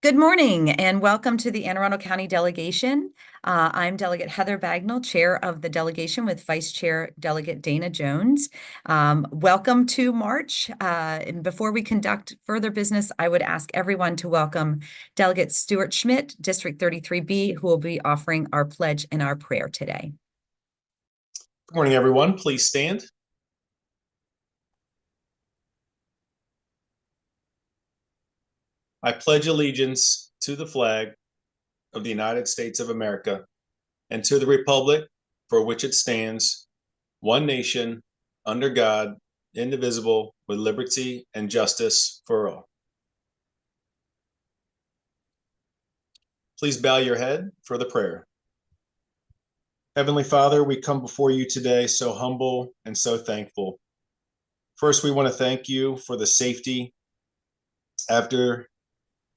Good morning and welcome to the Anne Arundel County Delegation. I'm Delegate Heather Bagnall, Chair of the delegation with Vice Chair Delegate Dana Jones. Welcome to March. And before we conduct further business, I would ask everyone to welcome Delegate Stuart Schmidt, District 33B, who will be offering our pledge and our prayer today. Good morning, everyone. Please stand. I pledge allegiance to the flag of the United States of America and to the republic for which it stands, one nation, under God, indivisible, with liberty and justice for all. Please bow your head for the prayer. Heavenly Father, we come before you today so humble and so thankful. First, we want to thank you for the safety after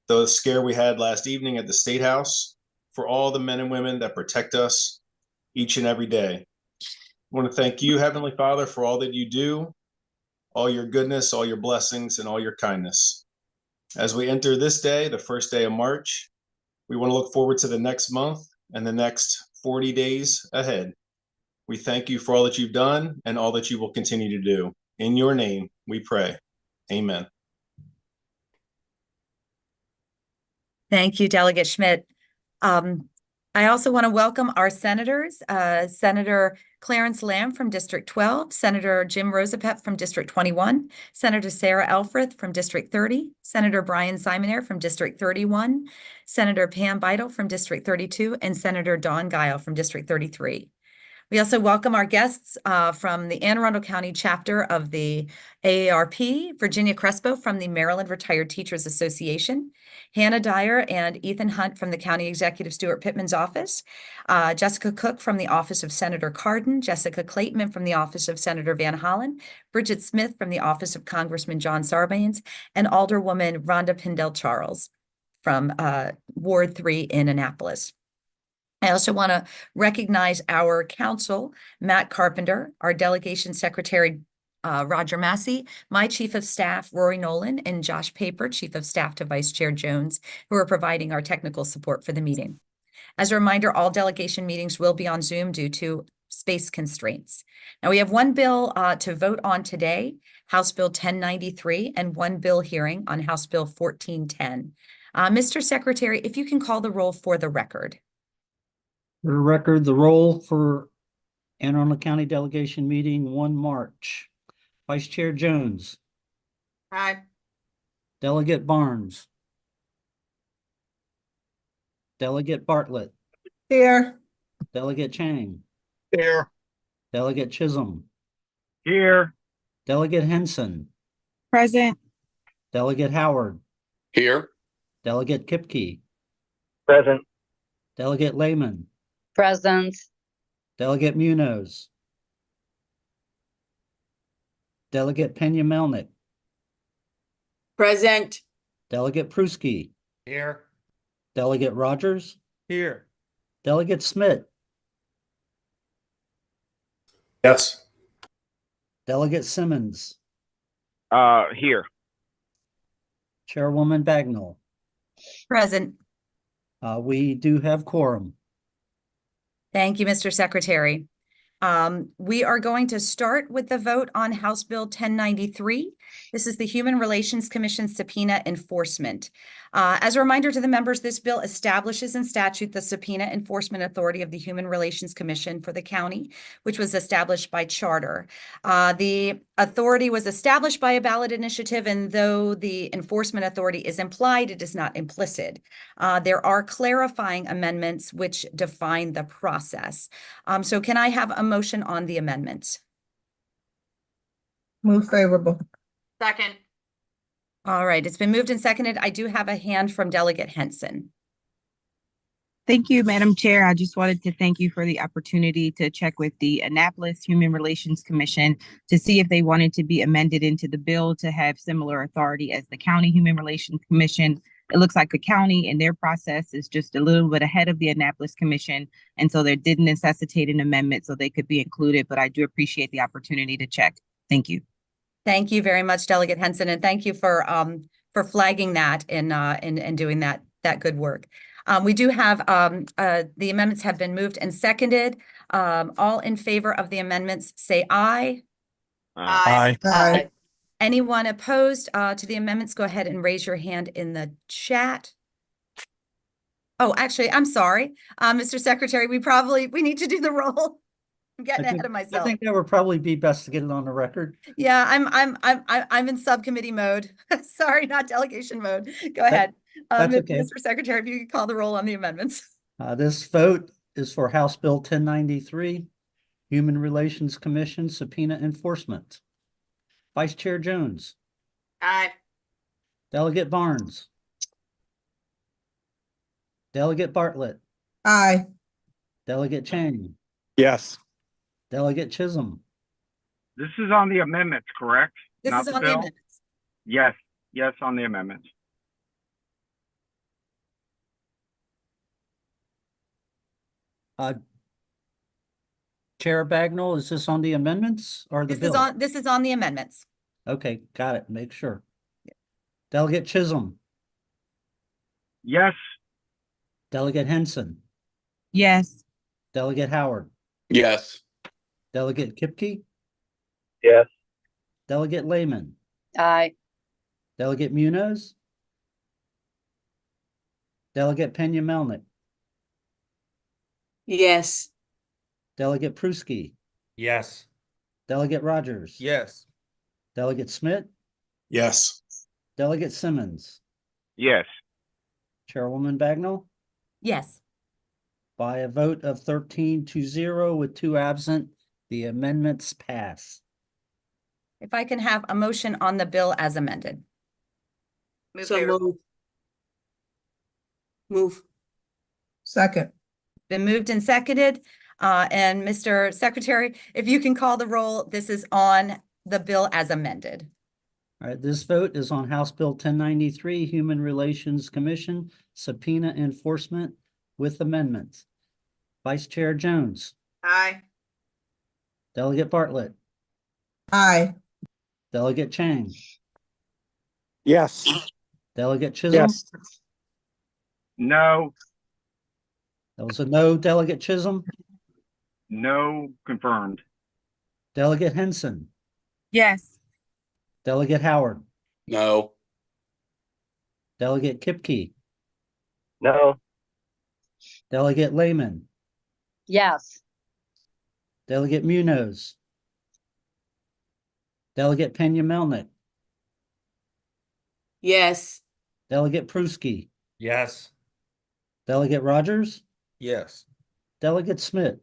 the scare we had last evening at the State House, for all the men and women that protect us each and every day. I want to thank you, Heavenly Father, for all that you do, all your goodness, all your blessings, and all your kindness. As we enter this day, the first day of March, we want to look forward to the next month and the next 40 days ahead. We thank you for all that you've done and all that you will continue to do. In your name, we pray. Amen. Thank you, Delegate Schmidt. I also want to welcome our senators, Senator Clarence Lamb from District 12, Senator Jim Rosapep from District 21, Senator Sarah Elfreth from District 30, Senator Brian Simonaire from District 31, Senator Pam Beidel from District 32, and Senator Dawn Guile from District 33. We also welcome our guests from the Anne Arundel County chapter of the AARP, Virginia Crespo from the Maryland Retired Teachers Association, Hannah Dyer and Ethan Hunt from the County Executive Stuart Pittman's office, Jessica Cook from the office of Senator Cardin, Jessica Clayton from the office of Senator Van Hollen, Bridget Smith from the office of Congressman John Sarbanes, and Alderwoman Rhonda Pindell Charles from Ward 3 in Annapolis. I also want to recognize our counsel, Matt Carpenter, our delegation secretary, Roger Massey, my chief of staff, Rory Nolan, and Josh Paper, chief of staff to Vice Chair Jones, who are providing our technical support for the meeting. As a reminder, all delegation meetings will be on Zoom due to space constraints. Now we have one bill to vote on today, House Bill 1093, and one bill hearing on House Bill 1410. Mr. Secretary, if you can call the roll for the record. For the record, the roll for Anne Arundel County Delegation Meeting 1 March. Vice Chair Jones. Aye. Delegate Barnes. Delegate Bartlett. Here. Delegate Chang. Here. Delegate Chisholm. Here. Delegate Henson. Present. Delegate Howard. Here. Delegate Kipke. Present. Delegate Lehman. Present. Delegate Munoz. Delegate Pena-Melnick. Present. Delegate Pruski. Here. Delegate Rogers. Here. Delegate Smith. Yes. Delegate Simmons. Here. Chairwoman Bagnall. Present. We do have quorum. Thank you, Mr. Secretary. We are going to start with the vote on House Bill 1093. This is the Human Relations Commission subpoena enforcement. As a reminder to the members, this bill establishes in statute the subpoena enforcement authority of the Human Relations Commission for the county, which was established by charter. The authority was established by a ballot initiative, and though the enforcement authority is implied, it is not implicit. There are clarifying amendments which define the process. So can I have a motion on the amendments? Move favorable. Second. All right, it's been moved and seconded. I do have a hand from Delegate Henson. Thank you, Madam Chair. I just wanted to thank you for the opportunity to check with the Annapolis Human Relations Commission to see if they wanted to be amended into the bill to have similar authority as the County Human Relations Commission. It looks like the county and their process is just a little bit ahead of the Annapolis Commission, and so they didn't necessitate an amendment so they could be included, but I do appreciate the opportunity to check. Thank you. Thank you very much, Delegate Henson, and thank you for flagging that and doing that that good work. We do have the amendments have been moved and seconded. All in favor of the amendments, say aye. Aye. Aye. Anyone opposed to the amendments, go ahead and raise your hand in the chat. Oh, actually, I'm sorry, Mr. Secretary, we need to do the roll. I'm getting ahead of I myself. think that would probably be best to get it on the record. Yeah, I'm in subcommittee mode. Sorry, not delegation mode. Go ahead. That's okay. Mr. Secretary, if you could call the roll on the amendments. This vote is for House Bill 1093, Human Relations Commission subpoena enforcement. Vice Chair Jones, Aye. Delegate Barnes, Delegate Bartlett, Aye. Delegate Chang, Yes. Delegate Chisholm, This is on the amendments, correct? This Not is the on the bill? amendments. Yes, yes, on the amendments. Chair Bagnall, is this on the amendments or the bill? This is on the amendments. Okay, got it. Make sure. Delegate Chisholm, Yes. Delegate Henson, Yes. Delegate Howard, Yes. Delegate Kipke, Yes. Delegate Lehman, Aye. Delegate Munoz, Delegate Pena-Melnick, Yes. Delegate Pruski, Yes. Delegate Rogers. Yes. Delegate Smith, Yes. Delegate Simmons, Yes. Chairwoman Bagnall, Yes. by a vote of 13-0 with 2 absent, the amendments pass. If I can have a motion on the bill as amended. Move. Second. Been moved and seconded. And Mr. Secretary, if you can call the roll, this is on the bill as amended. All right, this vote is on House Bill 1093, Human Relations Commission subpoena enforcement with amendments. Vice Chair Jones, Aye. Delegate Bartlett, Aye. Delegate Chang, Yes. Delegate Chisholm. No, That was a no. Delegate Chisholm, no confirmed. Delegate Henson, Yes. Delegate Howard, No. Delegate Kipke, No. Delegate Lehman, Yes. Delegate Munoz, Delegate Pena-Melnick, Yes. Delegate Pruski, Yes. Delegate Rogers, Yes. Delegate Smith,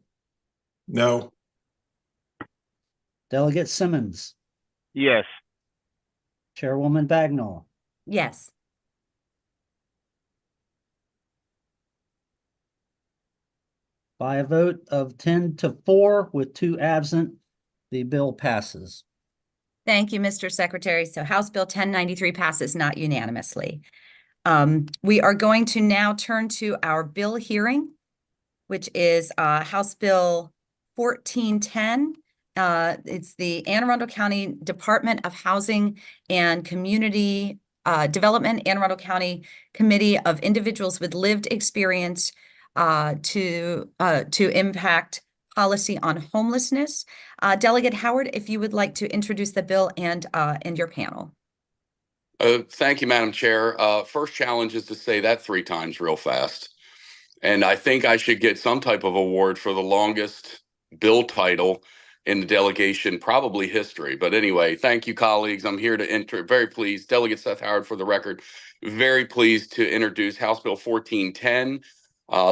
No. Delegate Simmons, Yes. Chairwoman Bagnall. Yes. By a vote of 10-4 with 2 absent, the bill passes. Thank you, Mr. Secretary. So House Bill 1093 passes not unanimously. We are going to now turn to our bill hearing, which is House Bill 1410. It's the Anne Arundel County Department of Housing and Community Development, Anne Arundel County Committee of Individuals with Lived Experience to impact policy on homelessness. Delegate Howard, if you would like to introduce the bill and your panel. Thank you, Madam Chair. First challenge is to say that 3 times real fast. And I think I should get some type of award for the longest bill title in the delegation, probably history. But anyway, thank you, colleagues. I'm here to enter. Very pleased. Delegate Seth Howard, for the record, very pleased to introduce House Bill 1410.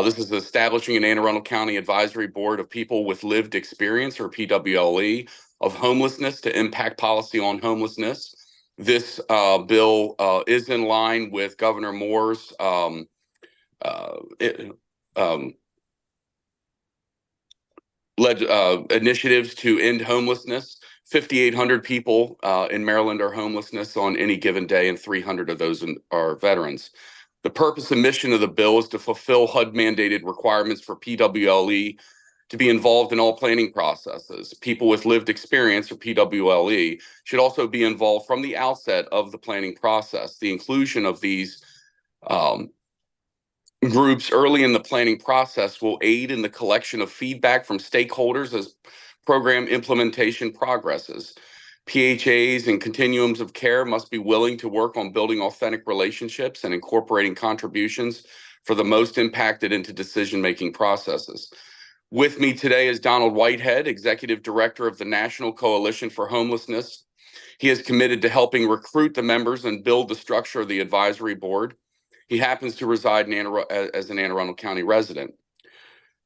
This is establishing an Anne Arundel County Advisory Board of People with Lived Experience, or PWLE, of homelessness to impact policy on homelessness. This bill is in line with Governor Moore's initiatives to end homelessness. 5,800 people in Maryland are homelessness on any given day, and 300 of those are veterans. The purpose and mission of the bill is to fulfill HUD-mandated requirements for PWLE to be involved in all planning processes. People with lived experience, or PWLE, should also be involved from the outset of the planning process. The inclusion of these groups early in the planning process will aid in the collection of feedback from stakeholders as program implementation progresses. PHAs and continuums of care must be willing to work on building authentic relationships and incorporating contributions for the most impacted into decision-making processes. With me today is Donald Whitehead, Executive Director of the National Coalition for Homelessness. He is committed to helping recruit the members and build the structure of the advisory board. He happens to reside as an Anne Arundel County resident.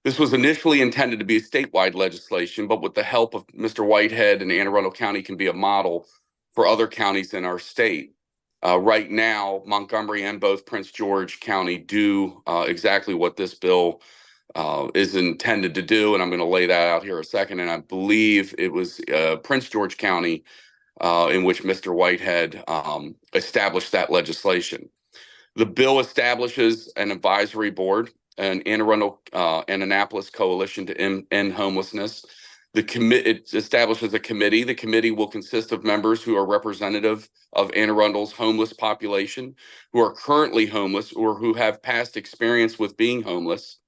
This was initially intended to be a statewide legislation, but with the help of Mr. Whitehead and Anne Arundel County can be a model for other counties in our state. Right now, Montgomery and both Prince George County do exactly what this bill is intended to do, and I'm going to lay that out here a second. And I believe it was Prince George County in which Mr. Whitehead established that legislation. The bill establishes an advisory board, an Anne Arundel and Annapolis coalition to end homelessness. It establishes a committee. The committee will consist of members who are representative of Anne Arundel's homeless population, who are currently homeless or who have past experience with being homeless.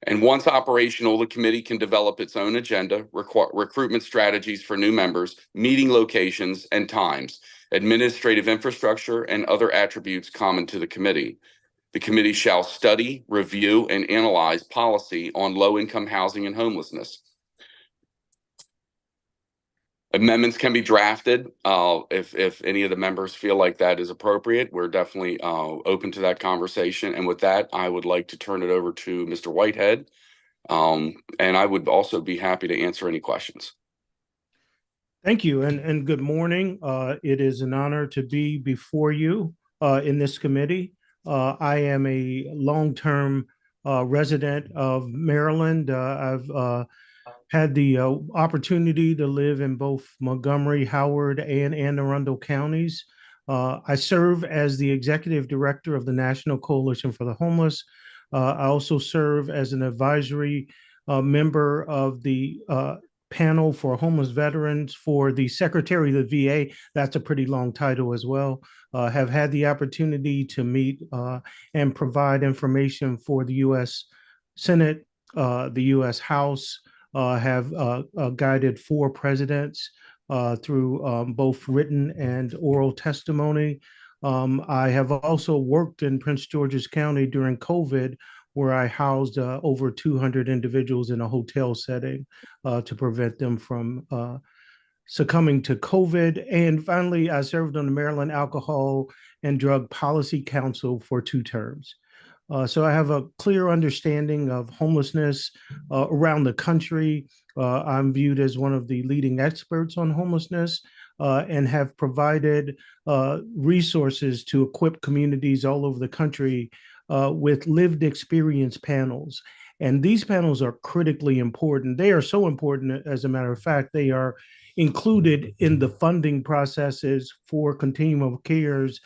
And once operational, the committee can develop its own agenda, recruitment strategies for new members, meeting locations and times, administrative infrastructure, and other attributes common to the committee. The committee shall study, review, and analyze policy on low-income housing and homelessness. Amendments can be drafted if any of the members feel like that is appropriate. We're definitely open to that conversation. And with that, I would like to turn it over to Mr. Whitehead. And I would also be happy to answer any questions. Thank you, and good morning. It is an honor to be before you in this committee. I am a long-term resident of Maryland. I've had the opportunity to live in both Montgomery, Howard, and Anne Arundel counties. I serve as the executive director of the National Coalition for the Homeless. I also serve as an advisory member of the panel for homeless veterans for the Secretary of the VA. That's a pretty long title as well. Have had the opportunity to meet and provide information for the U.S. Senate, the U.S. House, have guided 4 presidents through both written and oral testimony. I have also worked in Prince George's County during COVID, where I housed over 200 individuals in a hotel setting to prevent them from succumbing to COVID. And finally, I served on the Maryland Alcohol and Drug Policy Council for 2 terms. So I have a clear understanding of homelessness around the country. I'm viewed as one of the leading experts on homelessness and have provided resources to equip communities all over the country with lived experience panels. And these panels are critically important. They are so important, as a matter of fact, they are included in the funding processes for continuum of cares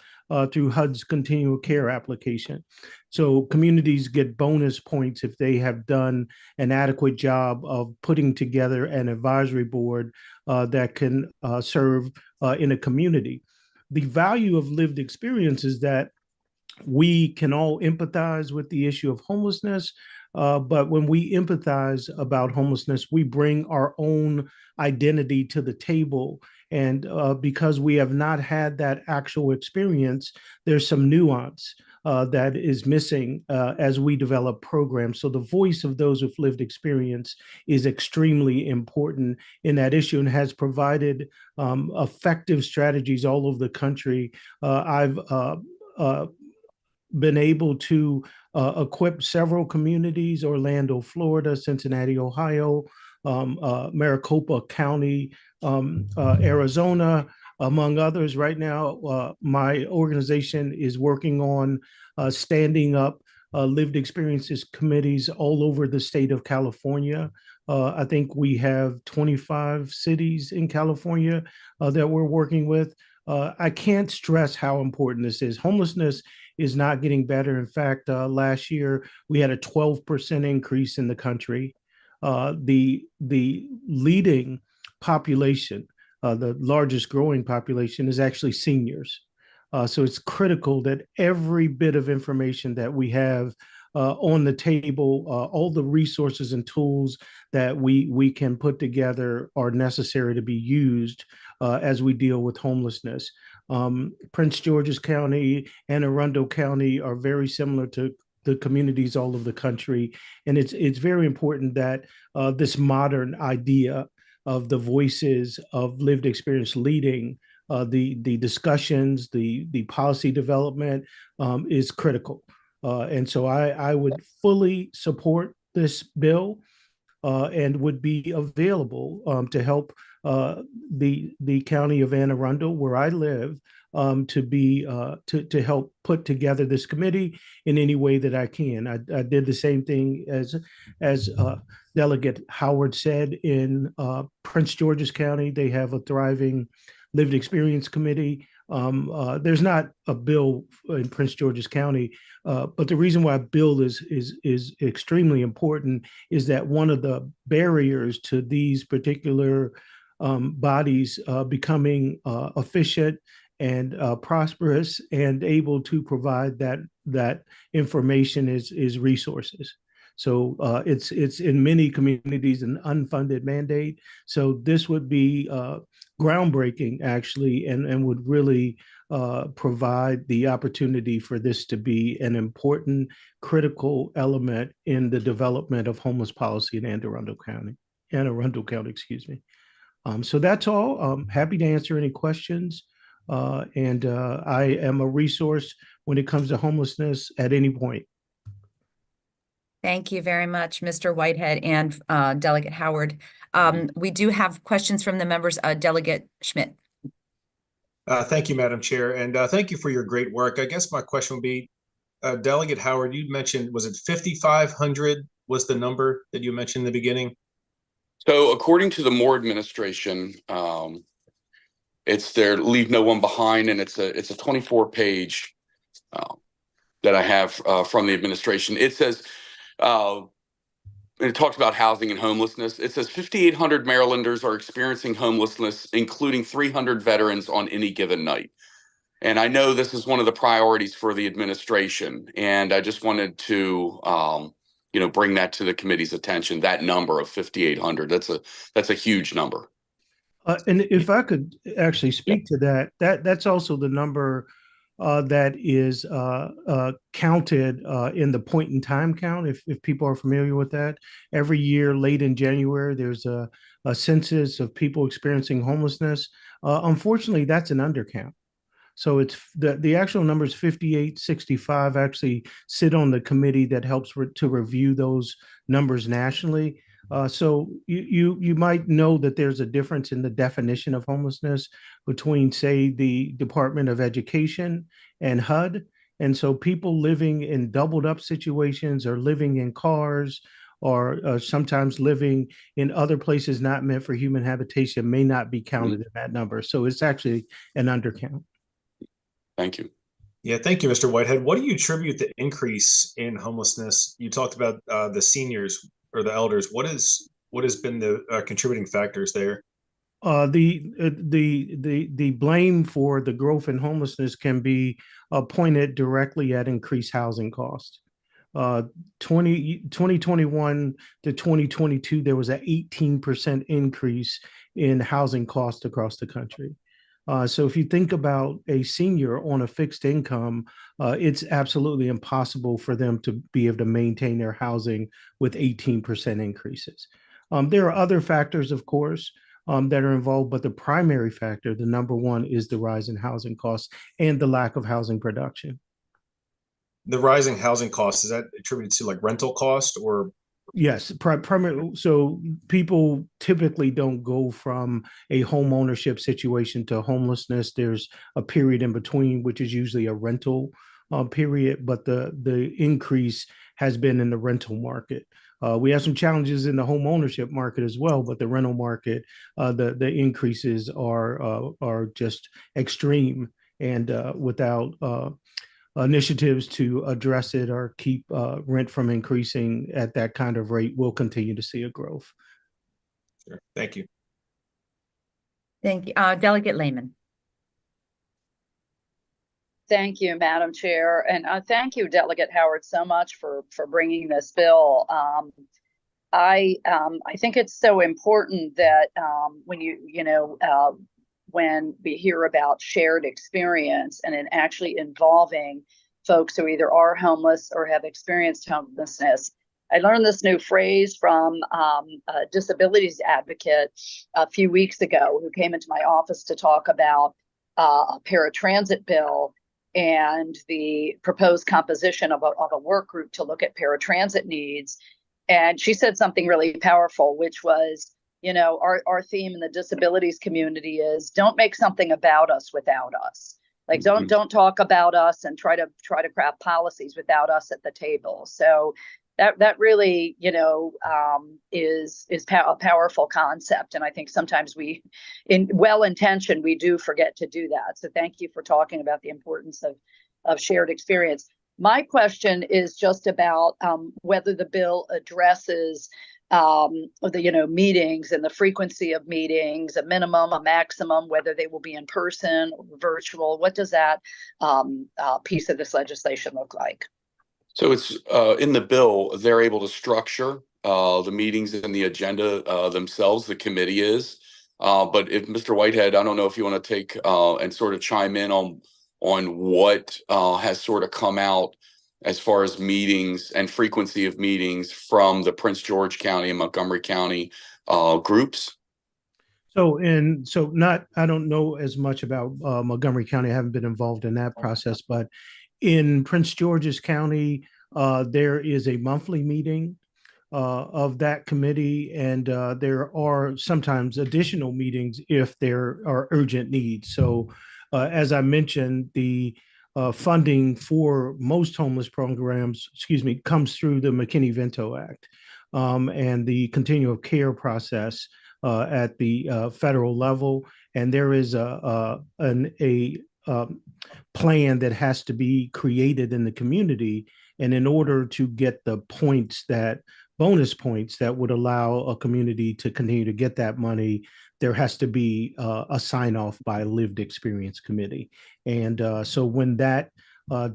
through HUD's continuum of care application. So communities get bonus points if they have done an adequate job of putting together an advisory board that can serve in a community. The value of lived experience is that we can all empathize with the issue of homelessness, but when we empathize about homelessness, we bring our own identity to the table. And because we have not had that actual experience, there's some nuance that is missing as we develop programs. So the voice of those with lived experience is extremely important in that issue and has provided effective strategies all over the country. I've been able to equip several communities: Orlando, Florida; Cincinnati, Ohio; Maricopa County, Arizona, among others. Right now, my organization is working on standing up lived experiences committees all over the state of California. I think we have 25 cities in California that we're working with. I can't stress how important this is. Homelessness is not getting better. In fact, last year we had a 12% increase in the country. The leading population, the largest growing population, is actually seniors. So it's critical that every bit of information that we have on the table, all the resources and tools that we can put together are necessary to be used as we deal with homelessness. Prince George's County and Arundel County are very similar to the communities all over the country, and it's very important that this modern idea of the voices of lived experience leading the discussions, the policy development is critical. And so I would fully support this bill and would be available to help the county of Anne Arundel, where I live, to help put together this committee in any way that I can. I did the same thing as Delegate Howard said in Prince George's County. They have a thriving lived experience committee. There's not a bill in Prince George's County, but the reason why a bill is extremely important is that one of the barriers to these particular bodies becoming efficient and prosperous and able to provide that information is resources. So it's in many communities an unfunded mandate. So this would be groundbreaking, actually, and would really provide the opportunity for this to be an important, critical element in the development of homeless policy in Anne Arundel County, excuse me. So that's all. I'm happy to answer any questions. And I am a resource when it comes to homelessness at any point. Thank you very much, Mr. Whitehead and Delegate Howard. We do have questions from the members. Delegate Schmidt. Thank you, Madam Chair, and thank you for your great work. I guess my question would be, Delegate Howard, you mentioned, was it 5,500 was the number that you mentioned in the beginning? So according to the Moore administration, it's their Leave No One Behind, and it's a 24-page that I have from the administration. It says, it talks about housing and homelessness. It says 5,800 Marylanders are experiencing homelessness, including 300 veterans on any given night. And I know this is one of the priorities for the administration, and I just wanted to bring that to the committee's attention. That number of 5,800, that's a huge number. And if I could actually speak to that's also the number that is counted in the point in time count, if people are familiar with that. Every year, late in January, there's a census of people experiencing homelessness. Unfortunately, that's an undercount. So it's the actual numbers 5865 actually sit on the committee that helps to review those numbers nationally. So you might know that there's a difference in the definition of homelessness between, say, the Department of Education and HUD. And so people living in doubled up situations or living in cars or sometimes living in other places not meant for human habitation may not be counted in that number. So it's actually an undercount. Thank you. Yeah, thank you, Mr. Whitehead. What do you attribute the increase in homelessness? You talked about the seniors or the elders. What has been the contributing factors there? The blame for the growth in homelessness can be pointed directly at increased housing costs. 2021 to 2022, there was an 18% increase in housing costs across the country. So if you think about a senior on a fixed income, it's absolutely impossible for them to be able to maintain their housing with 18% increases. There are other factors, of course, that are involved, but the primary factor, the number one, is the rise in housing costs and the lack of housing production. The rising housing costs, is that attributed to like rental cost or? Yes, primarily. So people typically don't go from a home ownership situation to homelessness. There's a period in between, which is usually a rental period, but the increase has been in the rental market. We have some challenges in the home ownership market as well, but the rental market, the increases are just extreme, and without initiatives to address it or keep rent from increasing at that kind of rate, we'll continue to see a growth. Sure. Thank you. Thank you. Delegate Lehman. Thank you, Madam Chair, and thank you, Delegate Howard, so much for bringing this bill. I think it's so important that when when we hear about shared experience and in actually involving folks who either are homeless or have experienced homelessness. I learned this new phrase from a disabilities advocate a few weeks ago who came into my office to talk about a paratransit bill and the proposed composition of a work group to look at paratransit needs. And she said something really powerful, which was, our theme in the disabilities community is don't make something about us without us. Like don't talk about us and try to craft policies without us at the table. So that really, is a powerful concept. And I think sometimes we, in well-intentioned, we do forget to do that. So thank you for talking about the importance of shared experience. My question is just about whether the bill addresses the meetings and the frequency of meetings, a minimum, a maximum, whether they will be in person or virtual. What does that piece of this legislation look like? So it's in the bill, they're able to structure the meetings and the agenda themselves, the committee is. But if Mr. Whitehead, I don't know if you want to take and sort of chime in on what has sort of come out as far as meetings and frequency of meetings from the Prince George County and Montgomery County groups. I don't know as much about Montgomery County. I haven't been involved in that process, but in Prince George's County, there is a monthly meeting of that committee, and there are sometimes additional meetings if there are urgent needs. So as I mentioned, the funding for most homeless programs, comes through the McKinney-Vento Act and the continuum of care process at the federal level. And there is a plan that has to be created in the community. And in order to get the bonus points that would allow a community to continue to get that money, there has to be a sign off by a lived experience committee. And so when that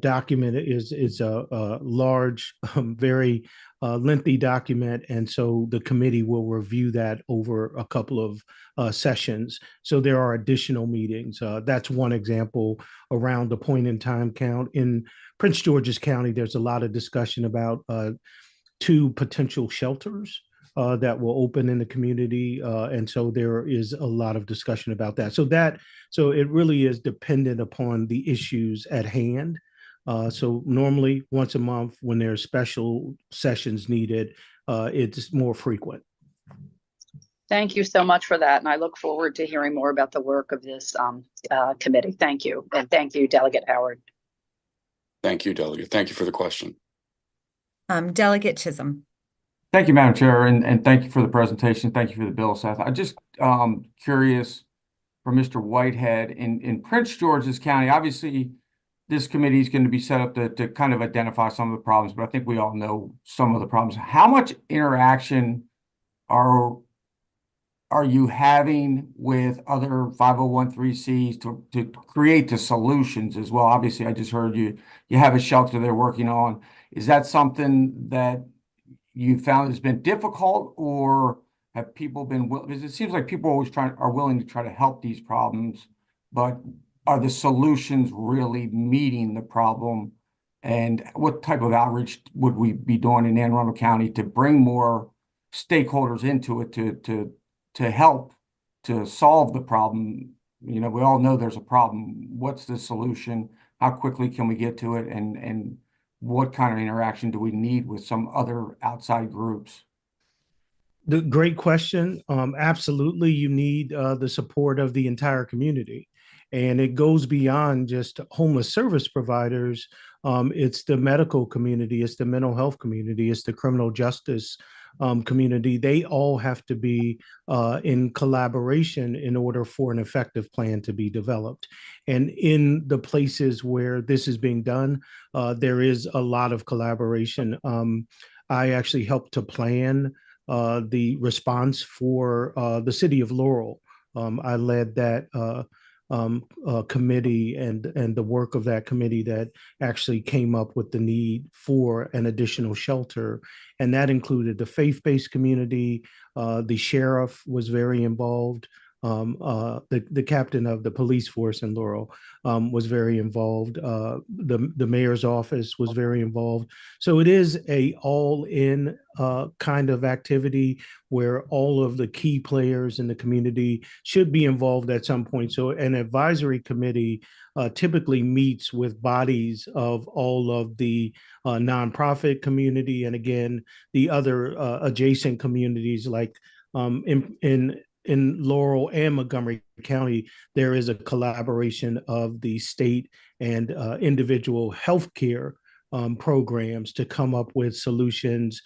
document is a large, very lengthy document, and so the committee will review that over a couple of sessions. So there are additional meetings. That's one example around the point in time count. In Prince George's County, there's a lot of discussion about 2 potential shelters that will open in the community. And so there is a lot of discussion about that. So it really is dependent upon the issues at hand. So normally once a month when there's special sessions needed, it's more frequent. Thank you so much for that. And I look forward to hearing more about the work of this committee. Thank you. And thank you, Delegate Howard. Thank you, Delegate. Thank you for the question. Delegate Chisholm. Thank you, Madam Chair, and thank you for the presentation. Thank you for the bill, Seth. I'm just curious for Mr. Whitehead in Prince George's County. Obviously, this committee is going to be set up to kind of identify some of the problems, but I think we all know some of the problems. How much interaction are you having with other 501(c)(3)s to create the solutions as well? Obviously, I just heard you have a shelter they're working on. Is that something that you found has been difficult, or have people been because it seems like people always are willing to try to help these problems, but are the solutions really meeting the problem? And what type of outreach would we be doing in Anne Arundel County to bring more stakeholders into it to help to solve the problem? We all know there's a problem. What's the solution? How quickly can we get to it? And what kind of interaction do we need with some other outside groups? The great question. Absolutely, you need the support of the entire community. And it goes beyond just homeless service providers. It's the medical community, it's the mental health community, it's the criminal justice community. They all have to be in collaboration in order for an effective plan to be developed. And in the places where this is being done, there is a lot of collaboration. I actually helped to plan the response for the city of Laurel. I led that committee and the work of that committee that actually came up with the need for an additional shelter. And that included the faith-based community. The sheriff was very involved. The captain of the police force in Laurel was very involved. The mayor's office was very involved. So it is a all-in kind of activity where all of the key players in the community should be involved at some point. So an advisory committee typically meets with bodies of all of the nonprofit community, and again, the other adjacent communities like in Laurel and Montgomery County, there is a collaboration of the state and individual healthcare programs to come up with solutions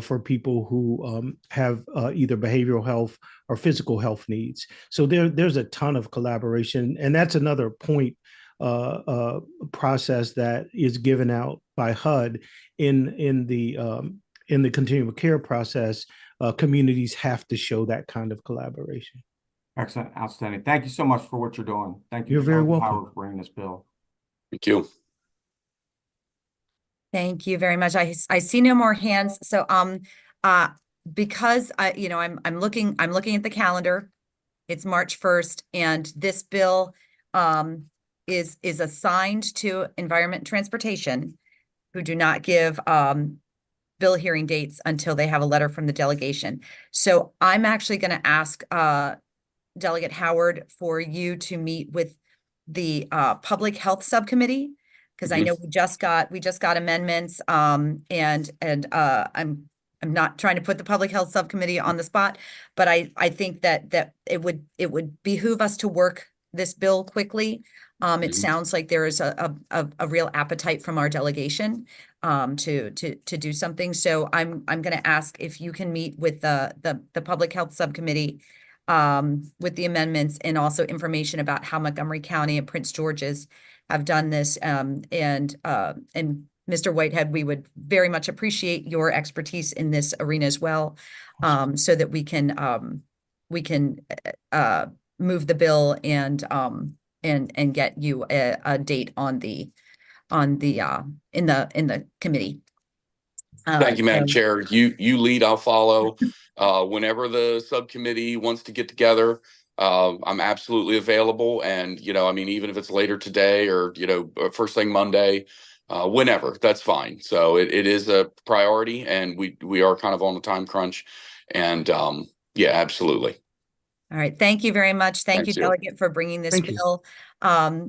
for people who have either behavioral health or physical health needs. So there's a ton of collaboration, and that's another point process that is given out by HUD in the continuum of care process. Communities have to show that kind of collaboration. Excellent. Outstanding. Thank you so much for what you're doing. Thank you. You're very Delegate welcome. Howard, for bringing this bill. Thank you. Thank you very much. I see no more hands. So because I'm looking at the calendar. It's March 1st, and this bill is assigned to Environment and Transportation, who do not give bill hearing dates until they have a letter from the delegation. So I'm actually going to ask Delegate Howard for you to meet with the Public Health Subcommittee, because I know we just got amendments, and I'm not trying to put the Public Health Subcommittee on the spot, but I think that it would behoove us to work this bill quickly. It sounds like there is a real appetite from our delegation to do something. So I'm going to ask if you can meet with the Public Health Subcommittee with the amendments, and also information about how Montgomery County and Prince George's have done this. And Mr. Whitehead, we would very much appreciate your expertise in this arena as well, so that we can move the bill and get you a date in the committee. Thank you, Madam Chair. You lead, I'll follow. Whenever the subcommittee wants to get together, I'm absolutely available. And, even if it's later today or, first thing Monday, whenever, that's fine. So it is a priority, and we are kind of on the time crunch. And yeah, absolutely. All right. Thank you very much. Thank you, Thank you. Delegate, for bringing this bill.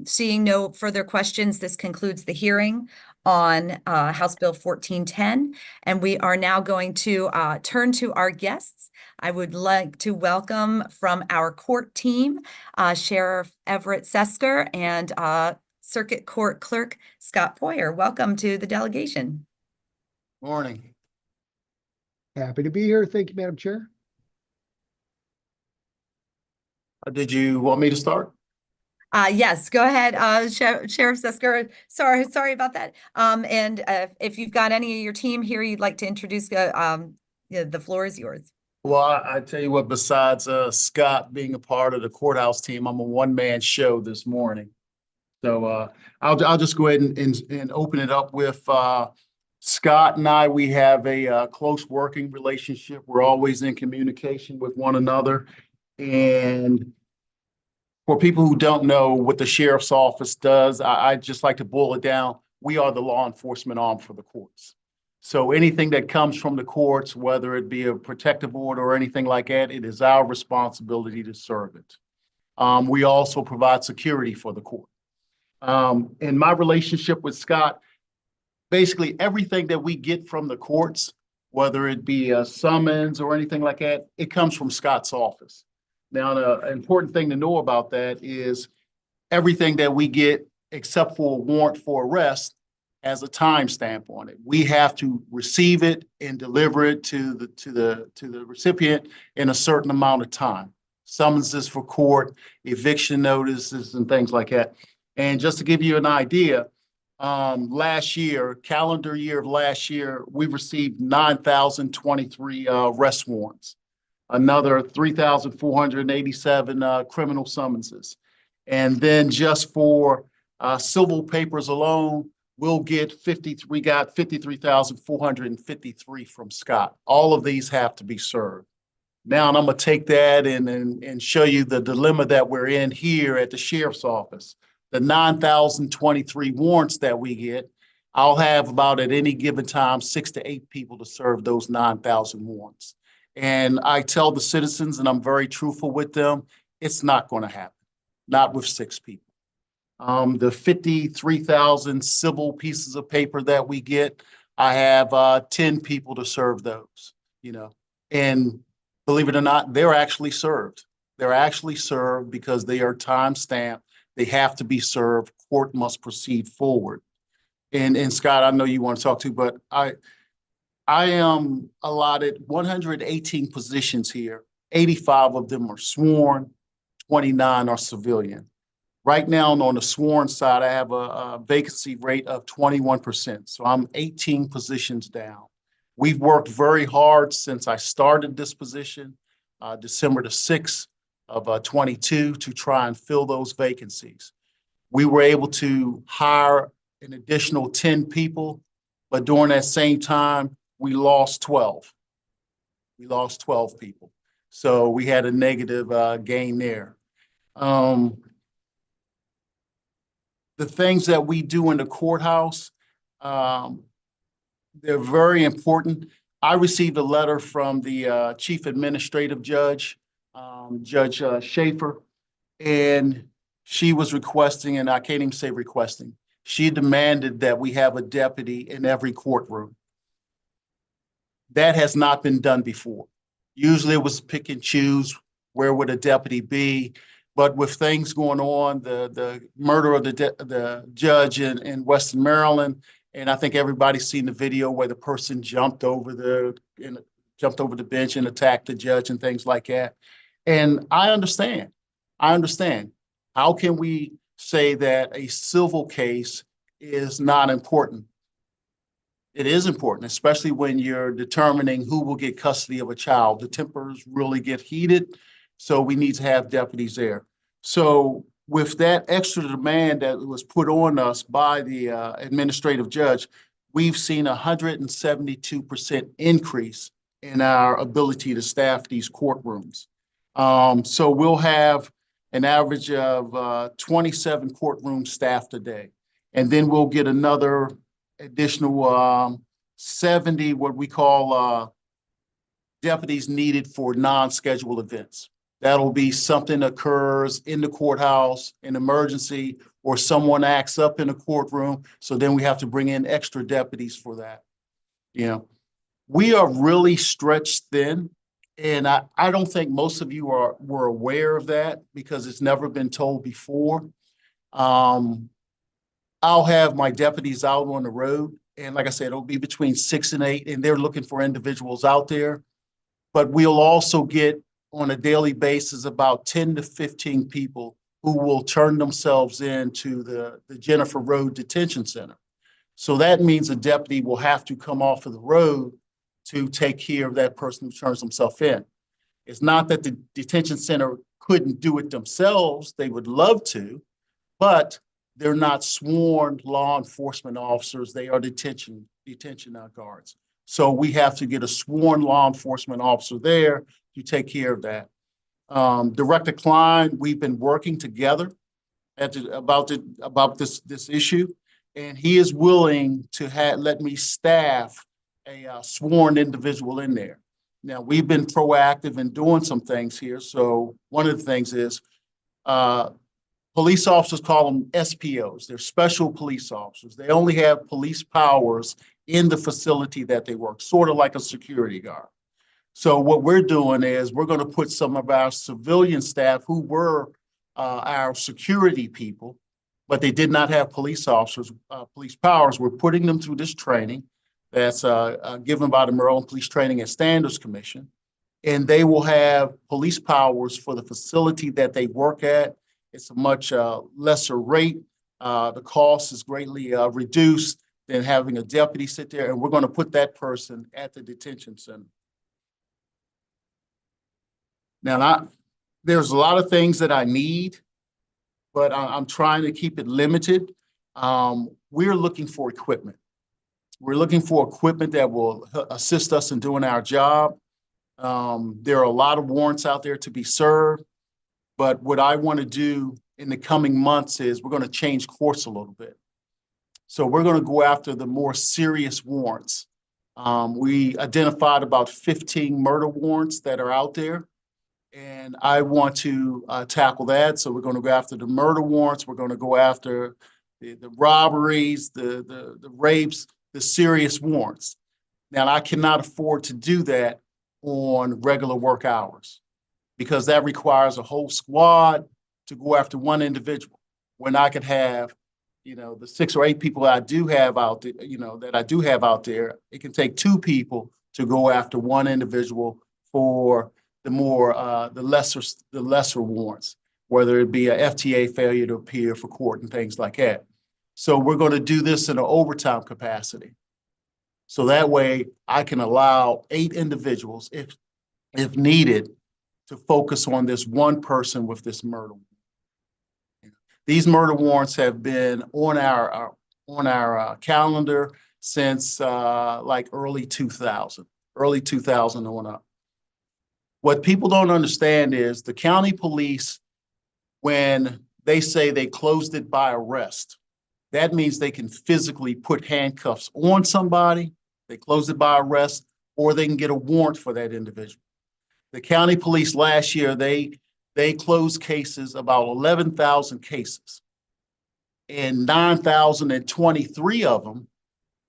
Seeing no further questions, this concludes the hearing on House Bill 1410. And we are now going to turn to our guests. I would like to welcome from our court team, Sheriff Everett Sesker and Circuit Court Clerk Scott Poyer. Welcome to the delegation. Morning. Happy to be here. Thank you, Madam Chair. Did you want me to start? Yes, go ahead, Sheriff Sesker. Sorry about that. And if you've got any of your team here you'd like to introduce, the floor is yours. Well, I tell you what, besides Scott being a part of the courthouse team, I'm a one-man show this morning. So I'll just go ahead and open it up with Scott and I. We have a close working relationship. We're always in communication with one another. And for people who don't know what the sheriff's office does, I just like to boil it down. We are the law enforcement arm for the courts. So anything that comes from the courts, whether it be a protective order or anything like that, it is our responsibility to serve it. We also provide security for the court. In my relationship with Scott, basically everything that we get from the courts, whether it be a summons or anything like that, it comes from Scott's office. Now, the important thing to know about that is everything that we get, except for a warrant for arrest, has a timestamp on it. We have to receive it and deliver it to the recipient in a certain amount of time. Summonses for court, eviction notices, and things like that. And just to give you an idea, last year, calendar year of last year, we received 9,023 arrest warrants. Another 3,487 criminal summonses. And then just for civil papers alone, we got 53,453 from Scott. All of these have to be served. Now, I'm going to take that and show you the dilemma that we're in here at the sheriff's office. The 9,023 warrants that we get, I'll have about at any given time 6 to 8 people to serve those 9,000 warrants. And I tell the citizens, and I'm very truthful with them, it's not going to happen, not with 6 people. The 53,000 civil pieces of paper that we get, I have 10 people to serve those, and believe it or not, they're actually served. They're actually served because they are time stamped. They have to be served. Court must proceed forward. And Scott, I know you want to talk to, but I am allotted 118 positions here. 85 of them are sworn, 29 are civilian. Right now, on the sworn side, I have a vacancy rate of 21%. So I'm 18 positions down. We've worked very hard since I started this position, December the 6th of 22, to try and fill those vacancies. We were able to hire an additional 10 people, but during that same time, we lost 12. We lost 12 people. So we had a negative gain there. The things that we do in the courthouse, they're very important. I received a letter from the chief administrative judge, Judge Schaefer, and she was requesting, and I can't even say requesting, she demanded that we have a deputy in every courtroom. That has not been done before. Usually it was pick and choose, where would a deputy be? But with things going on, the murder of the judge in Western Maryland, and I think everybody's seen the video where the person jumped over the bench and attacked the judge and things like that. And I understand. How can we say that a civil case is not important? It is important, especially when you're determining who will get custody of a child. The tempers really get heated, so we need to have deputies there. So with that extra demand that was put on us by the administrative judge, we've seen 172% increase in our ability to staff these courtrooms. So we'll have an average of 27 courtrooms staffed a day. And then we'll get another additional 70, what we call deputies needed for non-scheduled events. That'll be something occurs in the courthouse, an emergency, or someone acts up in a courtroom. So then we have to bring in extra deputies for that. We are really stretched thin. And I don't think most of you were aware of that because it's never been told before. I'll have my deputies out on the road. And like I said, it'll be between 6 and 8, and they're looking for individuals out there. But we'll also get on a daily basis about 10 to 15 people who will turn themselves in to the Jennifer Road Detention Center. So that means a deputy will have to come off of the road to take care of that person who turns himself in. It's not that the detention center couldn't do it themselves. They would love to, but they're not sworn law enforcement officers. They are detention guards. So we have to get a sworn law enforcement officer there to take care of that. Director Klein, we've been working together about this issue, and he is willing to let me staff a sworn individual in there. Now, we've been proactive in doing some things here. So one of the things is police officers call them SPOs. They're special police officers. They only have police powers in the facility that they work, sort of like a security guard. So what we're doing is we're going to put some of our civilian staff who were our security people, but they did not have police officers, police powers. We're putting them through this training that's given by the Maryland Police Training and Standards Commission, and they will have police powers for the facility that they work at. It's a much lesser rate. The cost is greatly reduced than having a deputy sit there, and we're going to put that person at the detention center. Now, there's a lot of things that I need, but I'm trying to keep it limited. We're looking for equipment. We're looking for equipment that will assist us in doing our job. There are a lot of warrants out there to be served, but what I want to do in the coming months is we're going to change course a little bit. So we're going to go after the more serious warrants. We identified about 15 murder warrants that are out there, and I want to tackle that. So we're going to go after the murder warrants. We're going to go after the robberies, the rapes, the serious warrants. Now, I cannot afford to do that on regular work hours because that requires a whole squad to go after one individual, when I could have, the 6 or 8 people I do have out there, that I do have out there. It can take 2 people to go after one individual for the lesser warrants, whether it be a FTA failure to appear for court and things like that. So we're going to do this in an overtime capacity. So that way I can allow 8 individuals, if needed, to focus on this one person with this murder. These murder warrants have been on our calendar since like early 2000 on up. What people don't understand is the county police, when they say they closed it by arrest, that means they can physically put handcuffs on somebody, they close it by arrest, or they can get a warrant for that individual. The county police last year, they closed cases, about 11,000 cases, and 9,023 of them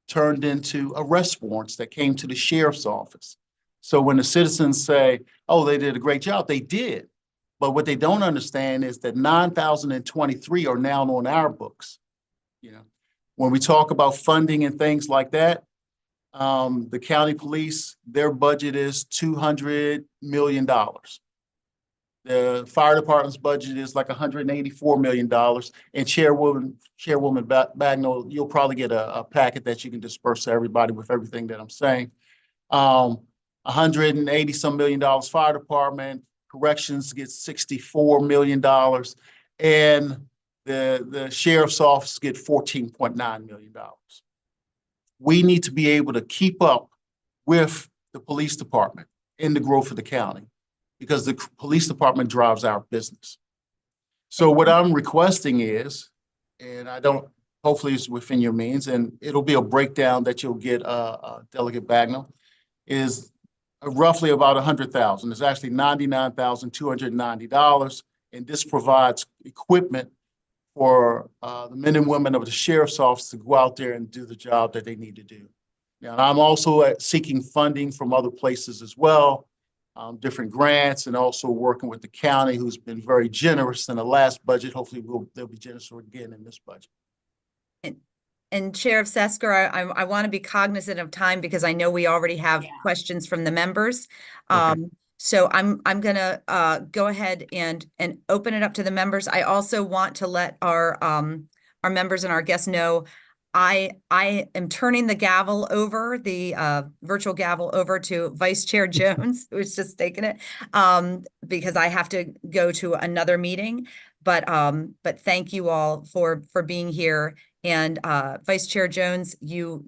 turned into arrest warrants that came to the sheriff's office. So when the citizens say, oh, they did a great job, they did. But what they don't understand is that 9,023 are now on our books. When we talk about funding and things like that, the county police, their budget is $200 million. The fire department's budget is like $184 million. And Chairwoman Bagnall, you'll probably get a packet that you can disperse to everybody with everything that I'm saying. 180 some million dollars fire department, corrections gets $64 million, and the sheriff's office get $14.9 million. We need to be able to keep up with the police department in the growth of the county, because the police department drives our business. So what I'm requesting is, and hopefully it's within your means, and it'll be a breakdown that you'll get, Delegate Bagnall, is roughly about $100,000. It's actually $99,290, and this provides equipment for the men and women of the sheriff's office to go out there and do the job that they need to do. Now, I'm also seeking funding from other places as well, different grants, and also working with the county, who's been very generous in the last budget. Hopefully they'll be generous again in this budget. And Sheriff Sesker, I want to be cognizant of time because I know we already have questions from the members. Okay. So I'm gonna go ahead and open it up to the members. I also want to let our members and our guests know I am turning the gavel over, the virtual gavel over to Vice Chair Jones, who's just taking it, because I have to go to another meeting. But thank you all for being here. And Vice Chair Jones, you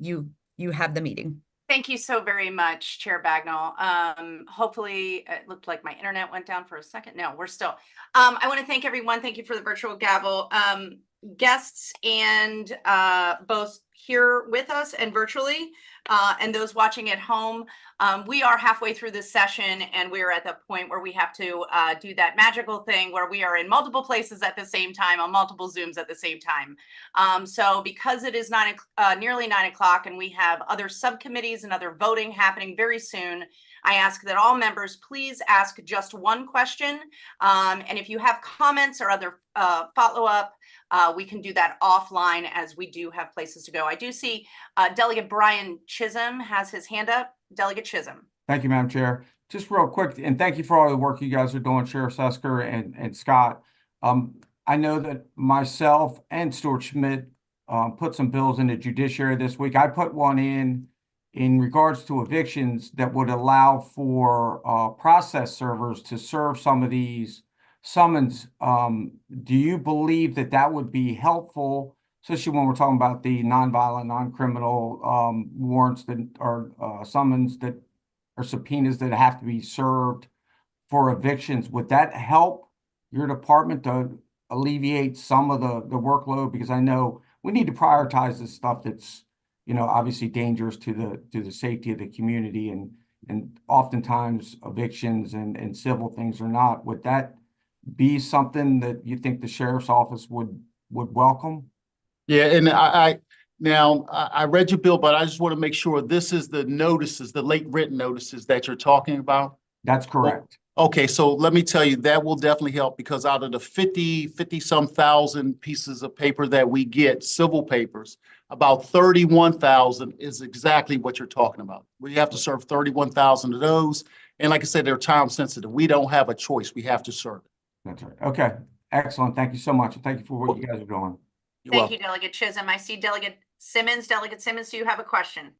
have the meeting. Thank you so very much, Chair Bagnall. Hopefully it looked like my internet went down for a second. No, we're still. I want to thank everyone. Thank you for the virtual gavel. Guests and both here with us and virtually, and those watching at home. We are halfway through this session, and we are at the point where we have to do that magical thing where we are in multiple places at the same time, on multiple Zooms at the same time. So because it is nearly 9 o'clock and we have other subcommittees and other voting happening very soon, I ask that all members please ask just one question. And if you have comments or other follow-up, we can do that offline, as we do have places to go. I do see Delegate Brian Chisholm has his hand up. Delegate Chisholm. Thank you, Madam Chair. Just real quick, and thank you for all the work you guys are doing, Sheriff Sesker and Scott. I know that myself and Stuart Schmidt put some bills in the judiciary this week. I put one in regards to evictions that would allow for process servers to serve some of these summons, do you believe that that would be helpful, especially when we're talking about the nonviolent, non-criminal warrants that are summons that are subpoenas that have to be served for evictions? Would that help your department to alleviate some of the workload? Because I know we need to prioritize the stuff that's, you know, obviously dangerous to the safety of the community, and oftentimes evictions and civil things are not. Would that be something that you think the sheriff's office would welcome? Yeah, and I read your bill, but I just want to make sure this is the notices, the late written notices that you're talking about. That's correct. Okay, so let me tell you, that will definitely help, because out of the 50 some thousand pieces of paper that we get, civil papers, about 31,000 is exactly what you're talking about. We have to serve 31,000 of those. And like I said, they're time sensitive. We don't have a choice. We have to serve it. That's right. Okay, excellent. Thank you so much. And thank you for what you guys are doing. You're Thank welcome. you, Delegate Chisholm. I see Delegate Simmons. Delegate Simmons, do you have a question?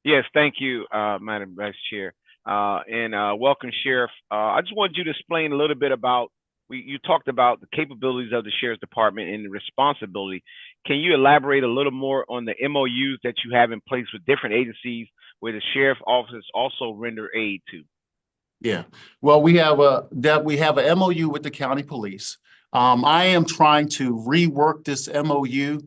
Yes, thank you, Madam Vice Chair. And welcome, Sheriff. I just wanted you to explain a little bit about, you talked about the capabilities of the Sheriff's Department and the responsibility. Can you elaborate a little more on the MOUs that you have in place with different agencies where the Sheriff's Office also render aid to? Yeah, well, we have a MOU with the county police. I am trying to rework this MOU,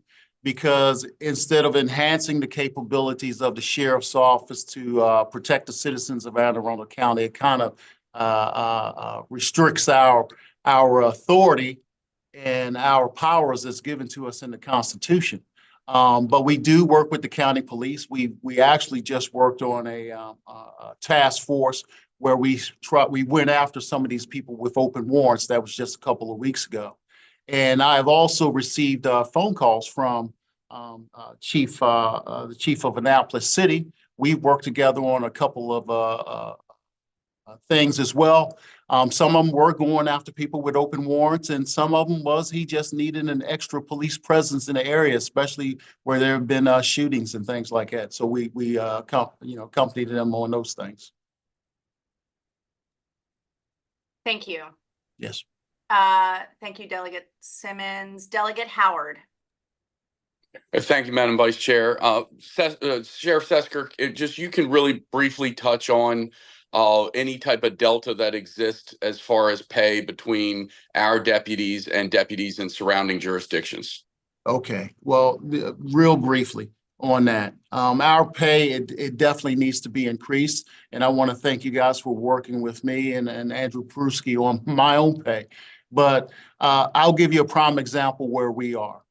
because instead of enhancing the capabilities of the sheriff's office to protect the citizens of Anne Arundel County, it kind of restricts our authority and our powers that's given to us in the Constitution. But we do work with the county police. We actually just worked on a task force where we went after some of these people with open warrants. That was just a couple of weeks ago. And I've also received phone calls from the chief of Annapolis City. We've worked together on a couple of things as well. Some of them were going after people with open warrants, and some of them was he just needed an extra police presence in the area, especially where there have been shootings and things like that. So we accompanied them on those things. Thank you. Yes. Thank you, Delegate Simmons. Delegate Howard. Thank you, Madam Vice Chair. Sheriff Sesker, just you can really briefly touch on any type of delta that exists as far as pay between our deputies and deputies in surrounding jurisdictions. Okay, well, real briefly on that. Our pay, it definitely needs to be increased. And I want to thank you guys for working with me and Andrew Pruski on my own pay. But I'll give you a prime example where we are.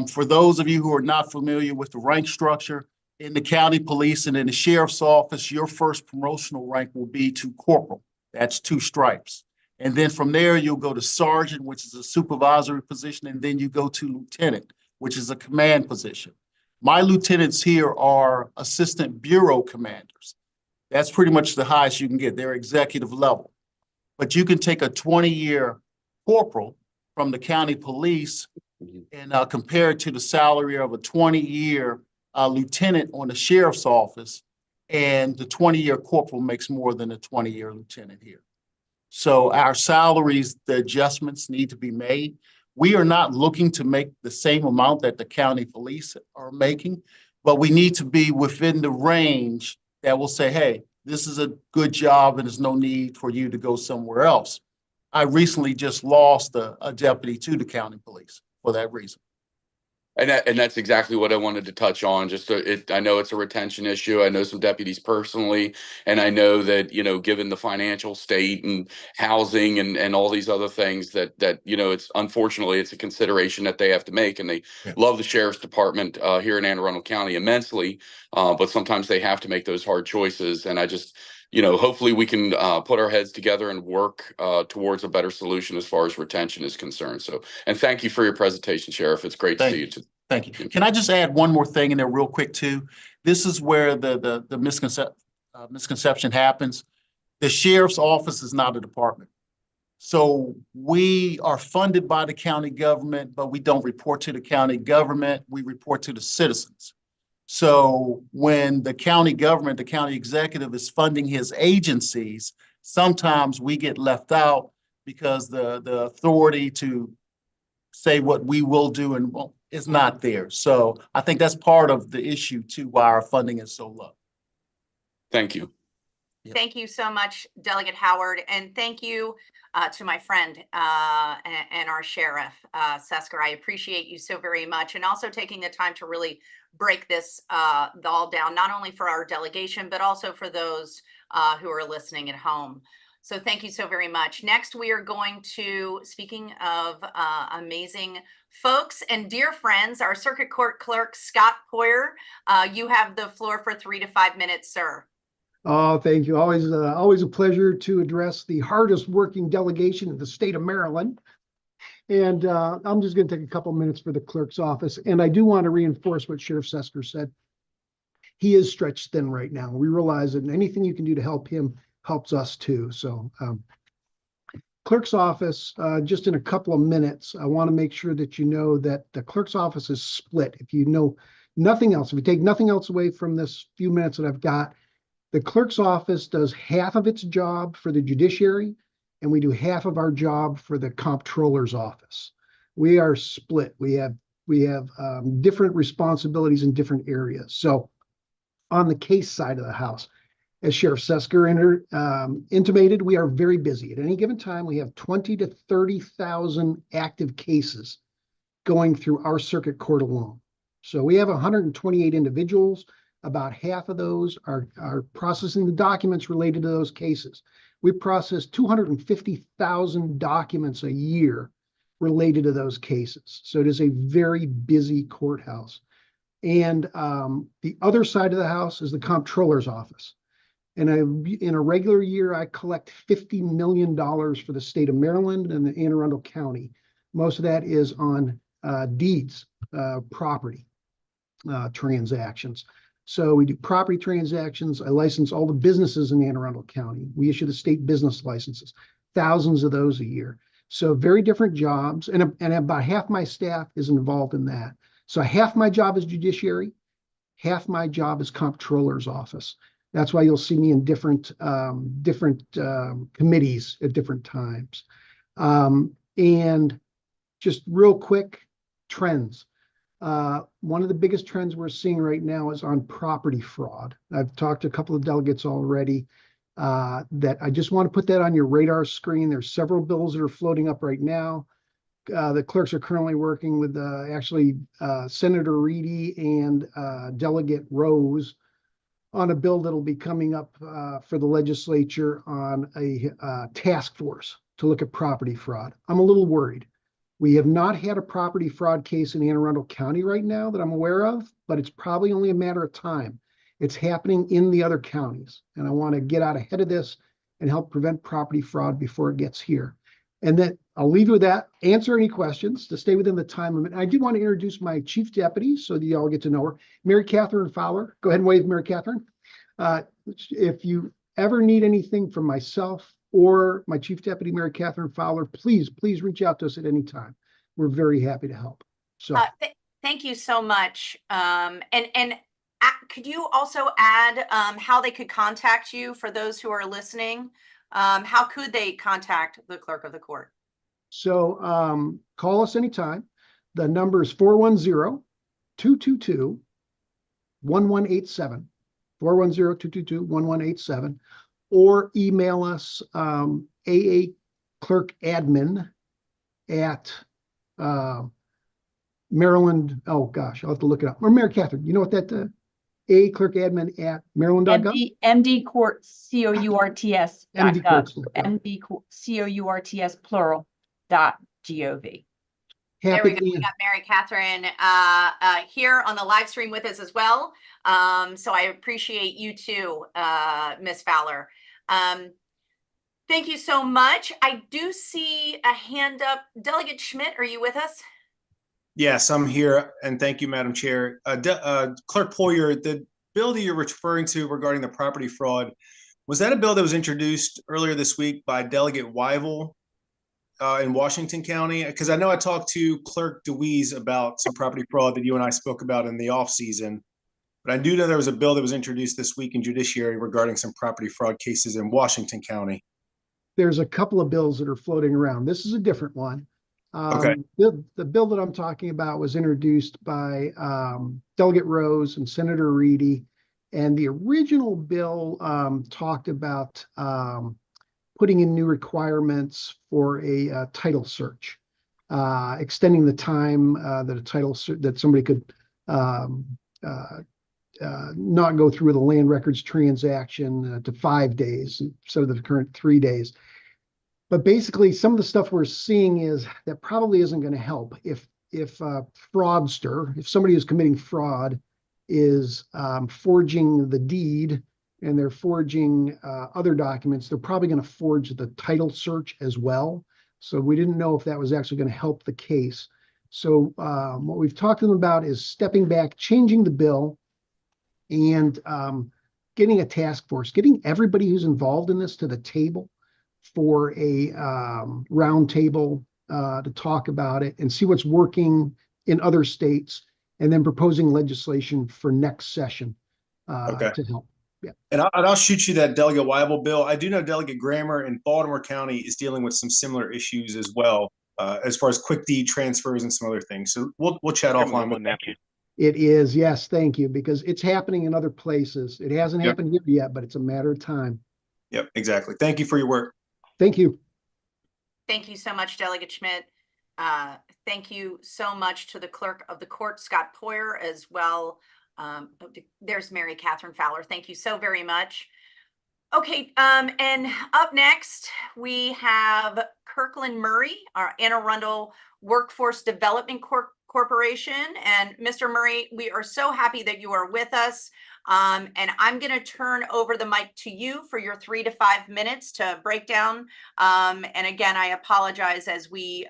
For those of you who are not familiar with the rank structure, in the county police and in the sheriff's office, your first promotional rank will be to corporal. That's 2 stripes. And then from there, you'll go to sergeant, which is a supervisory position. And then you go to lieutenant, which is a command position. My lieutenants here are assistant bureau commanders. That's pretty much the highest you can get. They're executive level. But you can take a 20-year corporal from the county police and compare it to the salary of a 20-year lieutenant on the sheriff's office, and the 20-year corporal makes more than a 20-year lieutenant here. So our salaries, the adjustments need to be made. We are not looking to make the same amount that the county police are making, but we need to be within the range that will say, hey, this is a good job and there's no need for you to go somewhere else. I recently just lost a deputy to the county police for that reason. And that's exactly what I wanted to touch on. I know it's a retention issue. I know some deputies personally, and I know that, given the financial state and housing and all these other things that it's unfortunately it's a consideration that they have to make. And they love the sheriff's department here in Anne Arundel County immensely, but sometimes they have to make those hard choices. And I just, hopefully we can put our heads together and work towards a better solution as far as retention is concerned. So, and thank you for your presentation, Sheriff. It's great to see you. Thank you. Can I just add one more thing in there real quick too? This is where the misconception happens. The sheriff's office is not a department. So we are funded by the county government, but we don't report to the county government. We report to the citizens. So when the county government, the county executive is funding his agencies, sometimes we get left out because the authority to say what we will do and won't is not there. So I think that's part of the issue too, why our funding is so low. Thank you. Yep. Thank you so much, Delegate Howard, and thank you to my friend and our sheriff, Sesker. I appreciate you so very much, and also taking the time to really break this all down, not only for our delegation, but also for those who are listening at home. So thank you so very much. Next, we are going to, speaking of amazing folks and dear friends, our Circuit Court Clerk, Scott Poyer. You have the floor for 3 to 5 minutes, sir. Oh, thank you. Always a pleasure to address the hardest working delegation in the state of Maryland. And I'm just going to take a couple minutes for the clerk's office. And I do want to reinforce what Sheriff Sesker said. He is stretched thin right now. We realize that anything you can do to help him helps us too. So clerk's office, just in a couple of minutes, I want to make sure that you know that the clerk's office is split. If you know nothing else, if you take nothing else away from this few minutes that I've got, the clerk's office does half of its job for the judiciary, and we do half of our job for the comptroller's office. We are split. We have different responsibilities in different areas. So on the case side of the house, as Sheriff Sesker intimated, we are very busy. At any given time, we have 20 to 30,000 active cases going through our circuit court alone. So we have 128 individuals. About half of those are processing the documents related to those cases. We process 250,000 documents a year related to those cases. So it is a very busy courthouse. And the other side of the house is the comptroller's office. And in a regular year, I collect $50 million for the state of Maryland and the Anne Arundel County. Most of that is on deeds, property transactions. So we do property transactions. I license all the businesses in Anne Arundel County. We issue the state business licenses, thousands of those a year. So very different jobs, and about half my staff is involved in that. So half my job is judiciary, half my job is comptroller's office. That's why you'll see me in different committees at different times. And just real quick, trends. One of the biggest trends we're seeing right now is on property fraud. I've talked to a couple of delegates already that I just want to put that on your radar screen. There's several bills that are floating up right now. The clerks are currently working with Senator Reedy and Delegate Rose on a bill that'll be coming up for the legislature on a task force to look at property fraud. I'm a little worried. We have not had a property fraud case in Anne Arundel County right now that I'm aware of, but it's probably only a matter of time. It's happening in the other counties, and I want to get out ahead of this and help prevent property fraud before it gets here. And then I'll leave you with that. Answer any questions to stay within the time limit. I do want to introduce my chief deputy so that you all get to know her, Mary Catherine Fowler. Go ahead and wave, Mary Catherine. If you ever need anything from myself or my chief deputy, Mary Catherine Fowler, please reach out to us at any time. We're very happy to help. So thank you so much. And could you also add how they could contact you for those who are listening? How could they contact the clerk of the court? So call us anytime. The number is 410-222-1187. 410-222-1187, or email us aaclerkadmin at Maryland. Oh gosh, I'll have to look it up. Or Mary Catherine, you know what that aaclerkadmin at maryland.gov? MD Court COURTS. MD Courts. MD COURTS plural.gov. There we go. We got Mary Catherine here on the live stream with us as well. So I appreciate you too, Ms. Fowler. Thank you so much. I do see a hand up. Delegate Schmidt, are you with us? Yes, I'm here, and thank you, Madam Chair. Clerk Poyer, the bill that you're referring to regarding the property fraud, was that a bill that was introduced earlier this week by Delegate Weibel in Washington County? Because I know I talked to Clerk DeWeese about some property fraud that you and I spoke about in the off season, but But I do know there was a bill that was introduced this week in judiciary regarding some property fraud cases in Washington County. There's a couple of bills that are floating around. This is a different one. Okay. The bill that I'm talking about was introduced by Delegate Rose and Senator Reedy. And the original bill talked about putting in new requirements for a title search, extending the time that a title that somebody could not go through with a land records transaction to 5 days instead of the current 3 days. But basically, some of the stuff we're seeing is that probably isn't going to help. If a fraudster, if somebody who's committing fraud is forging the deed and they're forging other documents, they're probably going to forge the title search as well. So we didn't know if that was actually going to help the case. So what we've talked to them about is stepping back, changing the bill, and getting a task force, getting everybody who's involved in this to the table for a round table to talk about it and see what's working in other states, and then proposing legislation for next session to help. Yeah. And I'll shoot you that Delegate Weibel bill. I do know Delegate Grammer in Baltimore County is dealing with some similar issues as well, as far as quick deed transfers and some other things. So we'll chat offline with that. It is, yes, thank you, because it's happening in other places. It hasn't happened here yet, but it's a matter of time. Yep, exactly. Thank you for your work. Thank you. Thank you so much, Delegate Schmidt. Thank you so much to the clerk of the court, Scott Poyer, as well. There's Mary Catherine Fowler. Thank you so very much. Okay, and up next, we have Kirkland Murray, our Anne Arundel Workforce Development Corporation. And Mr. Murray, we are so happy that you are with us. And I'm going to turn over the mic to you for your 3 to 5 minutes to break down. And again, I apologize as we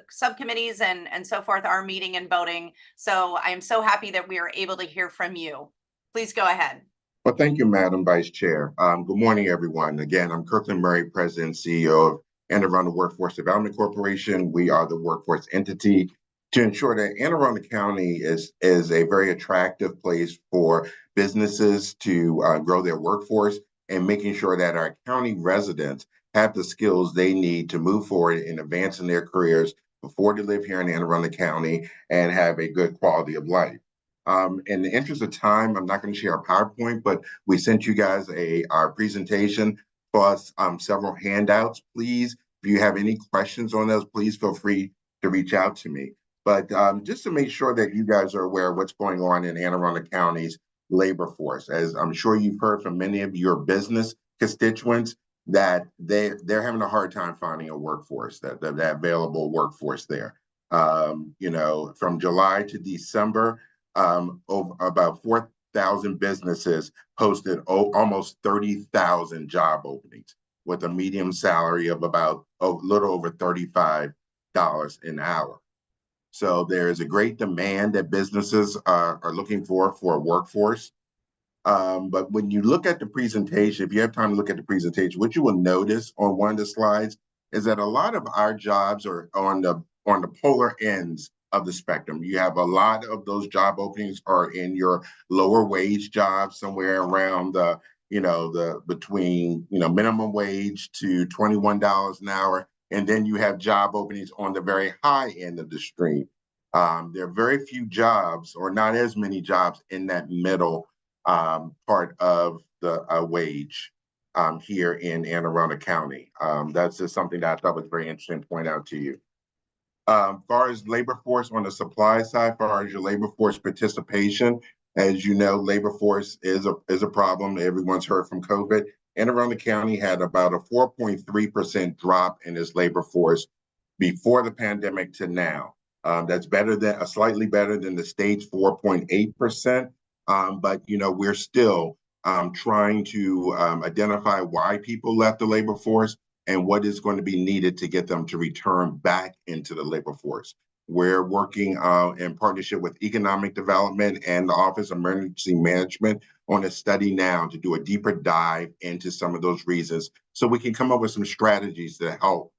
subcommittees and so forth are meeting and voting. So I am so happy that we are able to hear from you. Please go ahead. Well, thank you, Madam Vice Chair. Good morning, everyone. Again, I'm Kirkland Murray, President and CEO of Anne Arundel Workforce Development Corporation. We are the workforce entity to ensure that Anne Arundel County is a very attractive place for businesses to grow their workforce, and making sure that our county residents have the skills they need to move forward in advancing their careers, afford to live here in Anne Arundel County, and have a good quality of life. In the interest of time, I'm not going to share our PowerPoint, but we sent you guys our presentation plus several handouts. Please, if you have any questions on those, please feel free to reach out to me. But just to make sure that you guys are aware of what's going on in Anne Arundel County's labor force, as I'm sure you've heard from many of your business constituents, that they're having a hard time finding a workforce, that available workforce there. You know, from July to December, over about 4,000 businesses posted almost 30,000 job openings with a median salary of about a little over $35 an hour. So there is a great demand that businesses are looking for a workforce. But when you look at the presentation, if you have time to look at the presentation, what you will notice on one of the slides is that a lot of our jobs are on the polar ends of the spectrum. You have a lot of those job openings are in your lower wage jobs, somewhere around between minimum wage to $21 an hour. And then you have job openings on the very high end of the stream. There are very few jobs, or not as many jobs, in that middle part of the wage here in Anne Arundel County. That's just something that I thought was very interesting to point out to you. Far as labor force on the supply side, far as your labor force participation, as you know, labor force is a problem. Everyone's heard from COVID. Anne Arundel County had about a 4.3% drop in its labor force before the pandemic to now. That's slightly better than the state's 4.8%. But we're still trying to identify why people left the labor force and what is going to be needed to get them to return back into the labor force. We're working in partnership with Economic Development and the Office of Emergency Management on a study now to do a deeper dive into some of those reasons, so we can come up with some strategies to help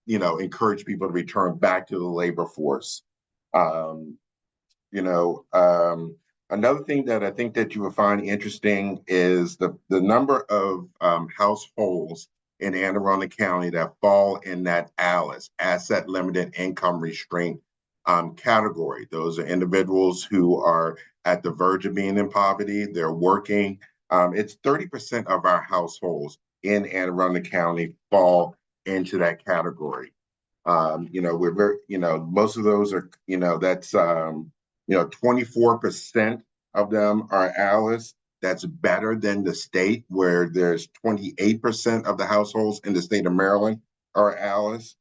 encourage people to return back to the labor force. Another thing that I think that you will find interesting is the number of households in Anne Arundel County that fall in that ALICE, asset limited income restraint category. Those are individuals who are at the verge of being in poverty. They're working. It's 30% of our households in Anne Arundel County fall into that category. We're very, most of those are, that's, 24% of them are ALICE. That's better than the state, where there's 28% of the households in the state of Maryland are ALICE.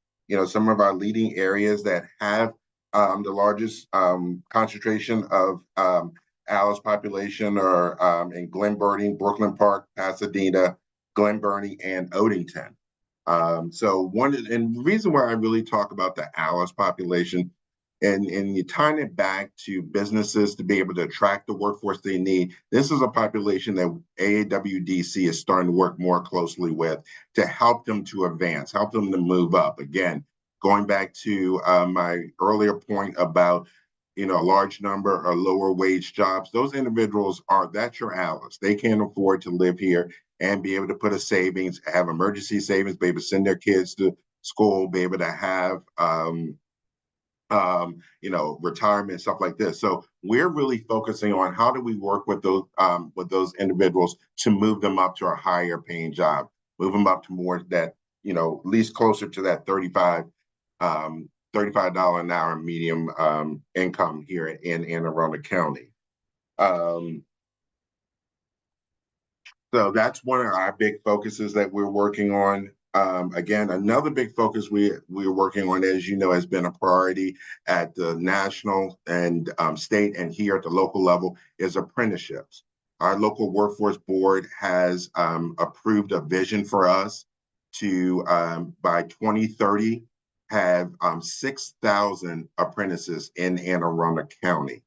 Some of our leading areas that have the largest concentration of ALICE population are in Glen Burnie, Brooklyn Park, Pasadena, Glen Burnie, and Odenton. And the reason why I really talk about the ALICE population and you tying it back to businesses to be able to attract the workforce they need, this is a population that AAWDC is starting to work more closely with to help them to advance, help them to move up. Again, going back to my earlier point about a large number of lower wage jobs, those individuals that's your ALICE. They can't afford to live here and be able to put a savings, have emergency savings, be able to send their kids to school, be able to have, retirement, stuff like this. So we're really focusing on how do we work with those individuals to move them up to a higher paying job, move them up to more that, at least closer to that $35 an hour medium income here in Anne Arundel County. So that's one of our big focuses that we're working on. Again, another big focus we're working on, as you know, has been a priority at the national and state and here at the local level is apprenticeships. Our local workforce board has approved a vision for us to, by 2030, have 6,000 apprentices in Anne Arundel County.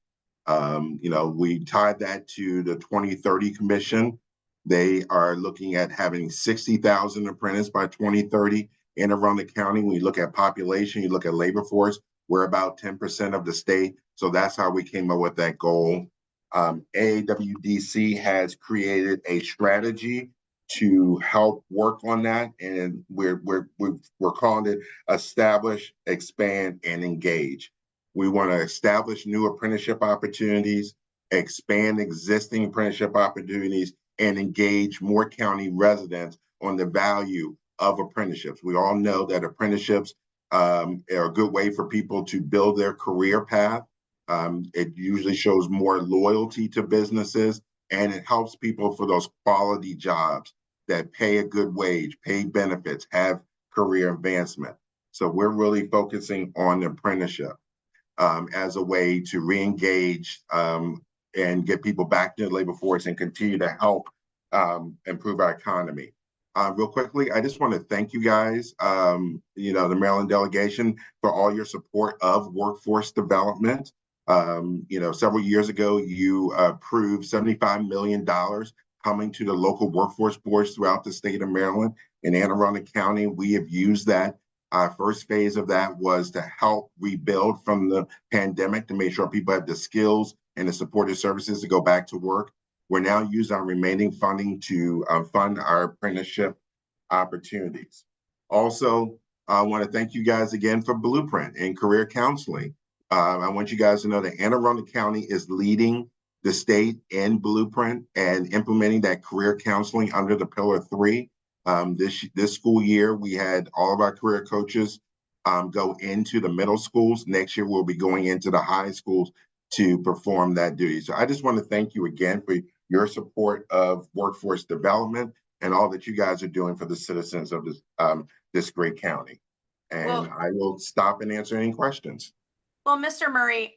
We tied that to the 2030 Commission. They are looking at having 60,000 apprentices by 2030 in Arundel County. When you look at population, you look at labor force, we're about 10% of the state. So that's how we came up with that goal. AAWDC has created a strategy to help work on that, and we're calling it Establish, Expand, and Engage. We want to establish new apprenticeship opportunities, expand existing apprenticeship opportunities, and engage more county residents on the value of apprenticeships. We all know that apprenticeships are a good way for people to build their career path. It usually shows more loyalty to businesses, and it helps people for those quality jobs that pay a good wage, pay benefits, have career advancement. So we're really focusing on the apprenticeship as a way to re-engage and get people back to the labor force and continue to help improve our economy. Real quickly, I just want to thank you guys, the Maryland delegation, for all your support of workforce development. Several years ago, you approved $75 million coming to the local workforce boards throughout the state of Maryland. In Anne Arundel County, we have used that. Our first phase of that was to help rebuild from the pandemic to make sure people have the skills and the supportive services to go back to work. We're now using our remaining funding to fund our apprenticeship opportunities. Also, I want to thank you guys again for Blueprint and career counseling. I want you guys to know that Anne Arundel County is leading the state in Blueprint and implementing that career counseling under the Pillar 3. This school year, we had all of our career coaches go into the middle schools. Next year, we'll be going into the high schools to perform that duty. So I just want to thank you again for your support of workforce development and all that you guys are doing for the citizens of this great county. And I will stop and answer any questions. Well, Mr. Murray,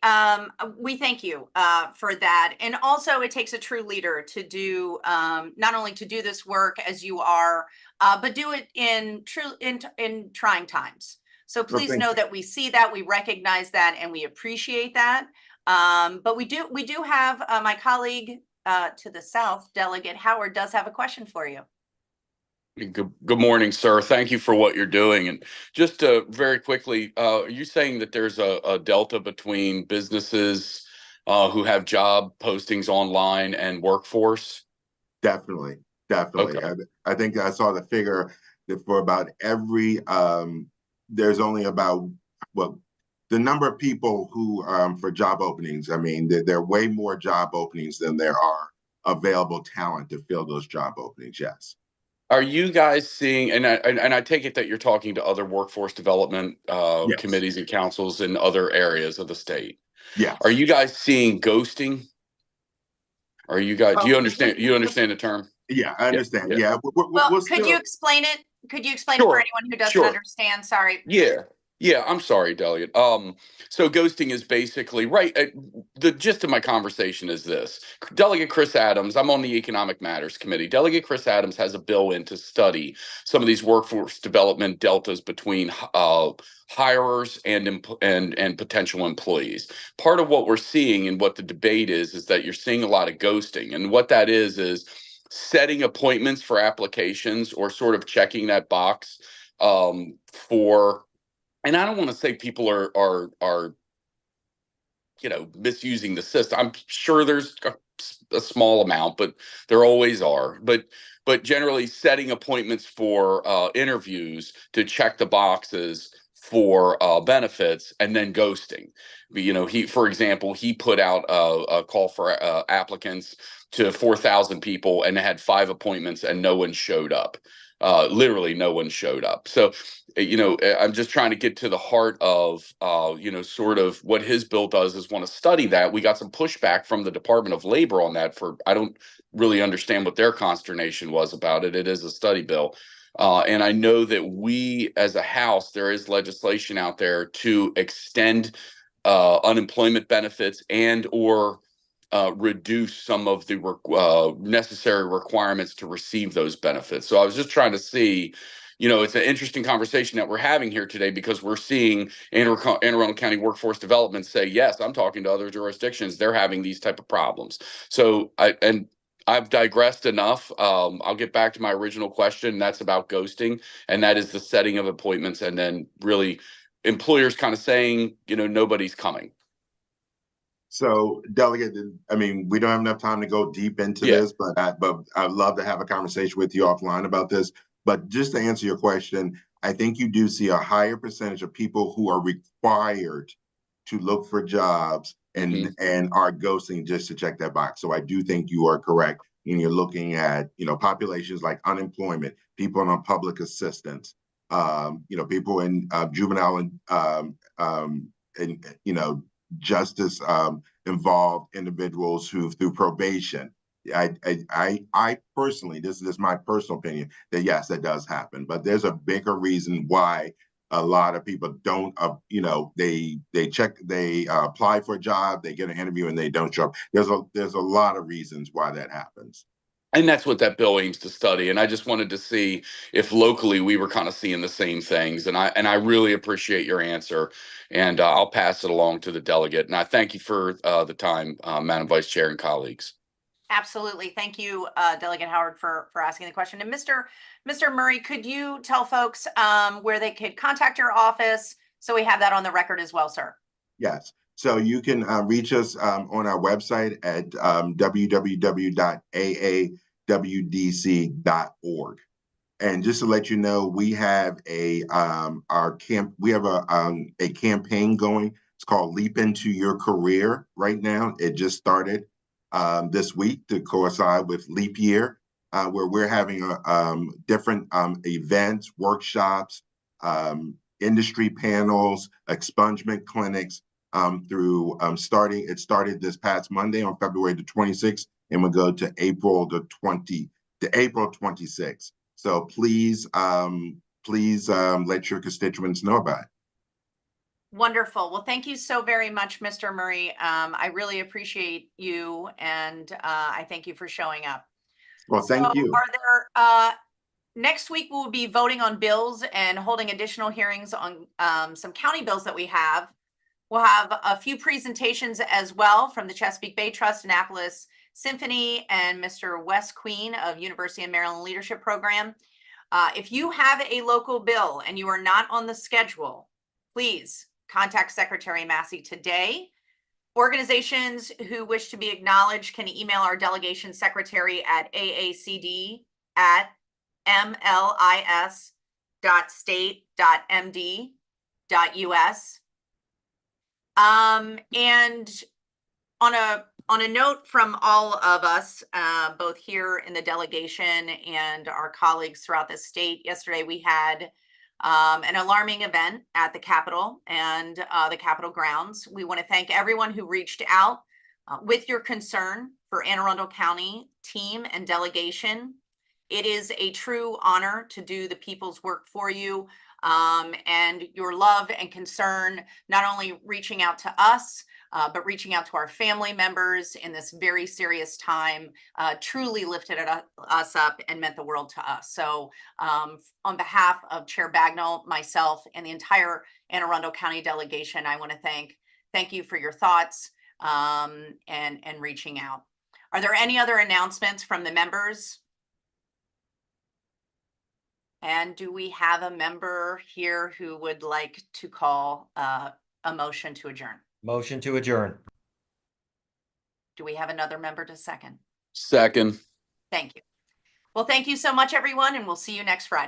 we thank you for that. And also, it takes a true leader to do not only to do this work as you are, but do it in trying times. So please know that we see that, we recognize that, and we appreciate that. But we do have my colleague to the south, Delegate Howard, does have a question for you. Good morning, sir. Thank you for what you're doing. And just very quickly, are you saying that there's a delta between businesses who have job postings online and workforce? Definitely, definitely. Okay. I think I saw the figure that for about every there's only about, well, the number of people who for job openings. I mean, there are way more job openings than there are available talent to fill those job openings. Yes. Are you guys seeing, and I take it that you're talking to other workforce development Yes. committees and councils in other areas of the state? Yes. Are you guys seeing ghosting? Are you guys, do you Um, understand, you understand the term? Yeah, I understand. Yeah. Yeah, Well, we'll could still. you explain it? Could you explain it for Sure, anyone who doesn't sure. understand? Sorry. Yeah. Yeah, I'm sorry, Delegate. So ghosting is basically right. The gist of my conversation is this: Delegate Chris Adams, I'm on the Economic Matters Committee. Delegate Chris Adams has a bill in to study some of these workforce development deltas between hirers and potential employees. Part of what we're seeing and what the debate is that you're seeing a lot of ghosting, and what that is setting appointments for applications or sort of checking that box for, and I don't want to say people are misusing the system. I'm sure there's a small amount, but there always are. But generally setting appointments for interviews to check the boxes for benefits and then ghosting. For example, he put out a call for applicants to 4,000 people and had 5 appointments and no one showed up. Literally no one showed up. So, I'm just trying to get to the heart of, sort of what his bill does is want to study that. We got some pushback from the Department of Labor on that I don't really understand what their consternation was about it. It is a study bill. And I know that we as a House, there is legislation out there to extend unemployment benefits and or reduce some of the necessary requirements to receive those benefits. So I was just trying to see, it's an interesting conversation that we're having here today because we're seeing Anne Arundel County Workforce Development say, yes, I'm talking to other jurisdictions. They're having these type of problems. So I've digressed enough. I'll get back to my original question. That's about ghosting, and that is the setting of appointments and then really employers kind of saying, nobody's coming. So, Delegate, I mean, we don't have enough time to go deep into this, but I'd love to have a conversation with you offline about this. But just to answer your question, I think you do see a higher percentage of people who are required to look for jobs and are ghosting just to check that box. So I do think you are correct when you're looking at, populations like unemployment, people on public assistance, people in juvenile and justice involved individuals who through probation. I personally, this is my personal opinion, that yes, that does happen, but there's a bigger reason why a lot of people don't, they apply for a job, they get an interview and they don't show up. There's a lot of reasons why that happens. And that's what that bill aims to study. And I just wanted to see if locally we were kind of seeing the same things. And I really appreciate your answer. And I'll pass it along to the delegate. And I thank you for the time, Madam Vice Chair and colleagues. Absolutely. Thank you, Delegate Howard, for asking the question. And Mr. Murray, could you tell folks where they could contact your office so we have that on the record as well, sir? Yes. So you can reach us on our website at www.aawdc.org. And just to let you know, we have a campaign going. It's called Leap Into Your Career right now. It just started this week to coincide with Leap Year, where we're having different events, workshops, industry panels, expungement clinics it started this past Monday on February the 26th, and we'll go to April 26th. So please let your constituents know about it. Wonderful. Well, thank you so very much, Mr. Murray. I really appreciate you, and I thank you for showing up. Well, thank you. Are there, next week we'll be voting on bills and holding additional hearings on some county bills that we have. We'll have a few presentations as well from the Chesapeake Bay Trust, Annapolis Symphony, and Mr. Wes Queen of University of Maryland Leadership Program. If you have a local bill and you are not on the schedule, please contact Secretary Massey today Organizations who wish to be acknowledged can email our delegation secretary at aacd@mlis.state.md.us. And on a note from all of us, both here in the delegation and our colleagues throughout the state, yesterday we had an alarming event at the Capitol and the Capitol grounds. We want to thank everyone who reached out with your concern for Anne Arundel County team and delegation. It is a true honor to do the people's work for you, and your love and concern, not only reaching out to us, but reaching out to our family members in this very serious time, truly lifted us up and meant the world to us. So on behalf of Chair Bagnall, myself, and the entire Anne Arundel County delegation, I want to thank you for your thoughts and reaching out. Are there any other announcements from the members? And do we have a member here who would like to call a motion to adjourn? Motion to adjourn. Do we have another member to second? Second. Thank you. Well, thank you so much, everyone, and we'll see you next Friday.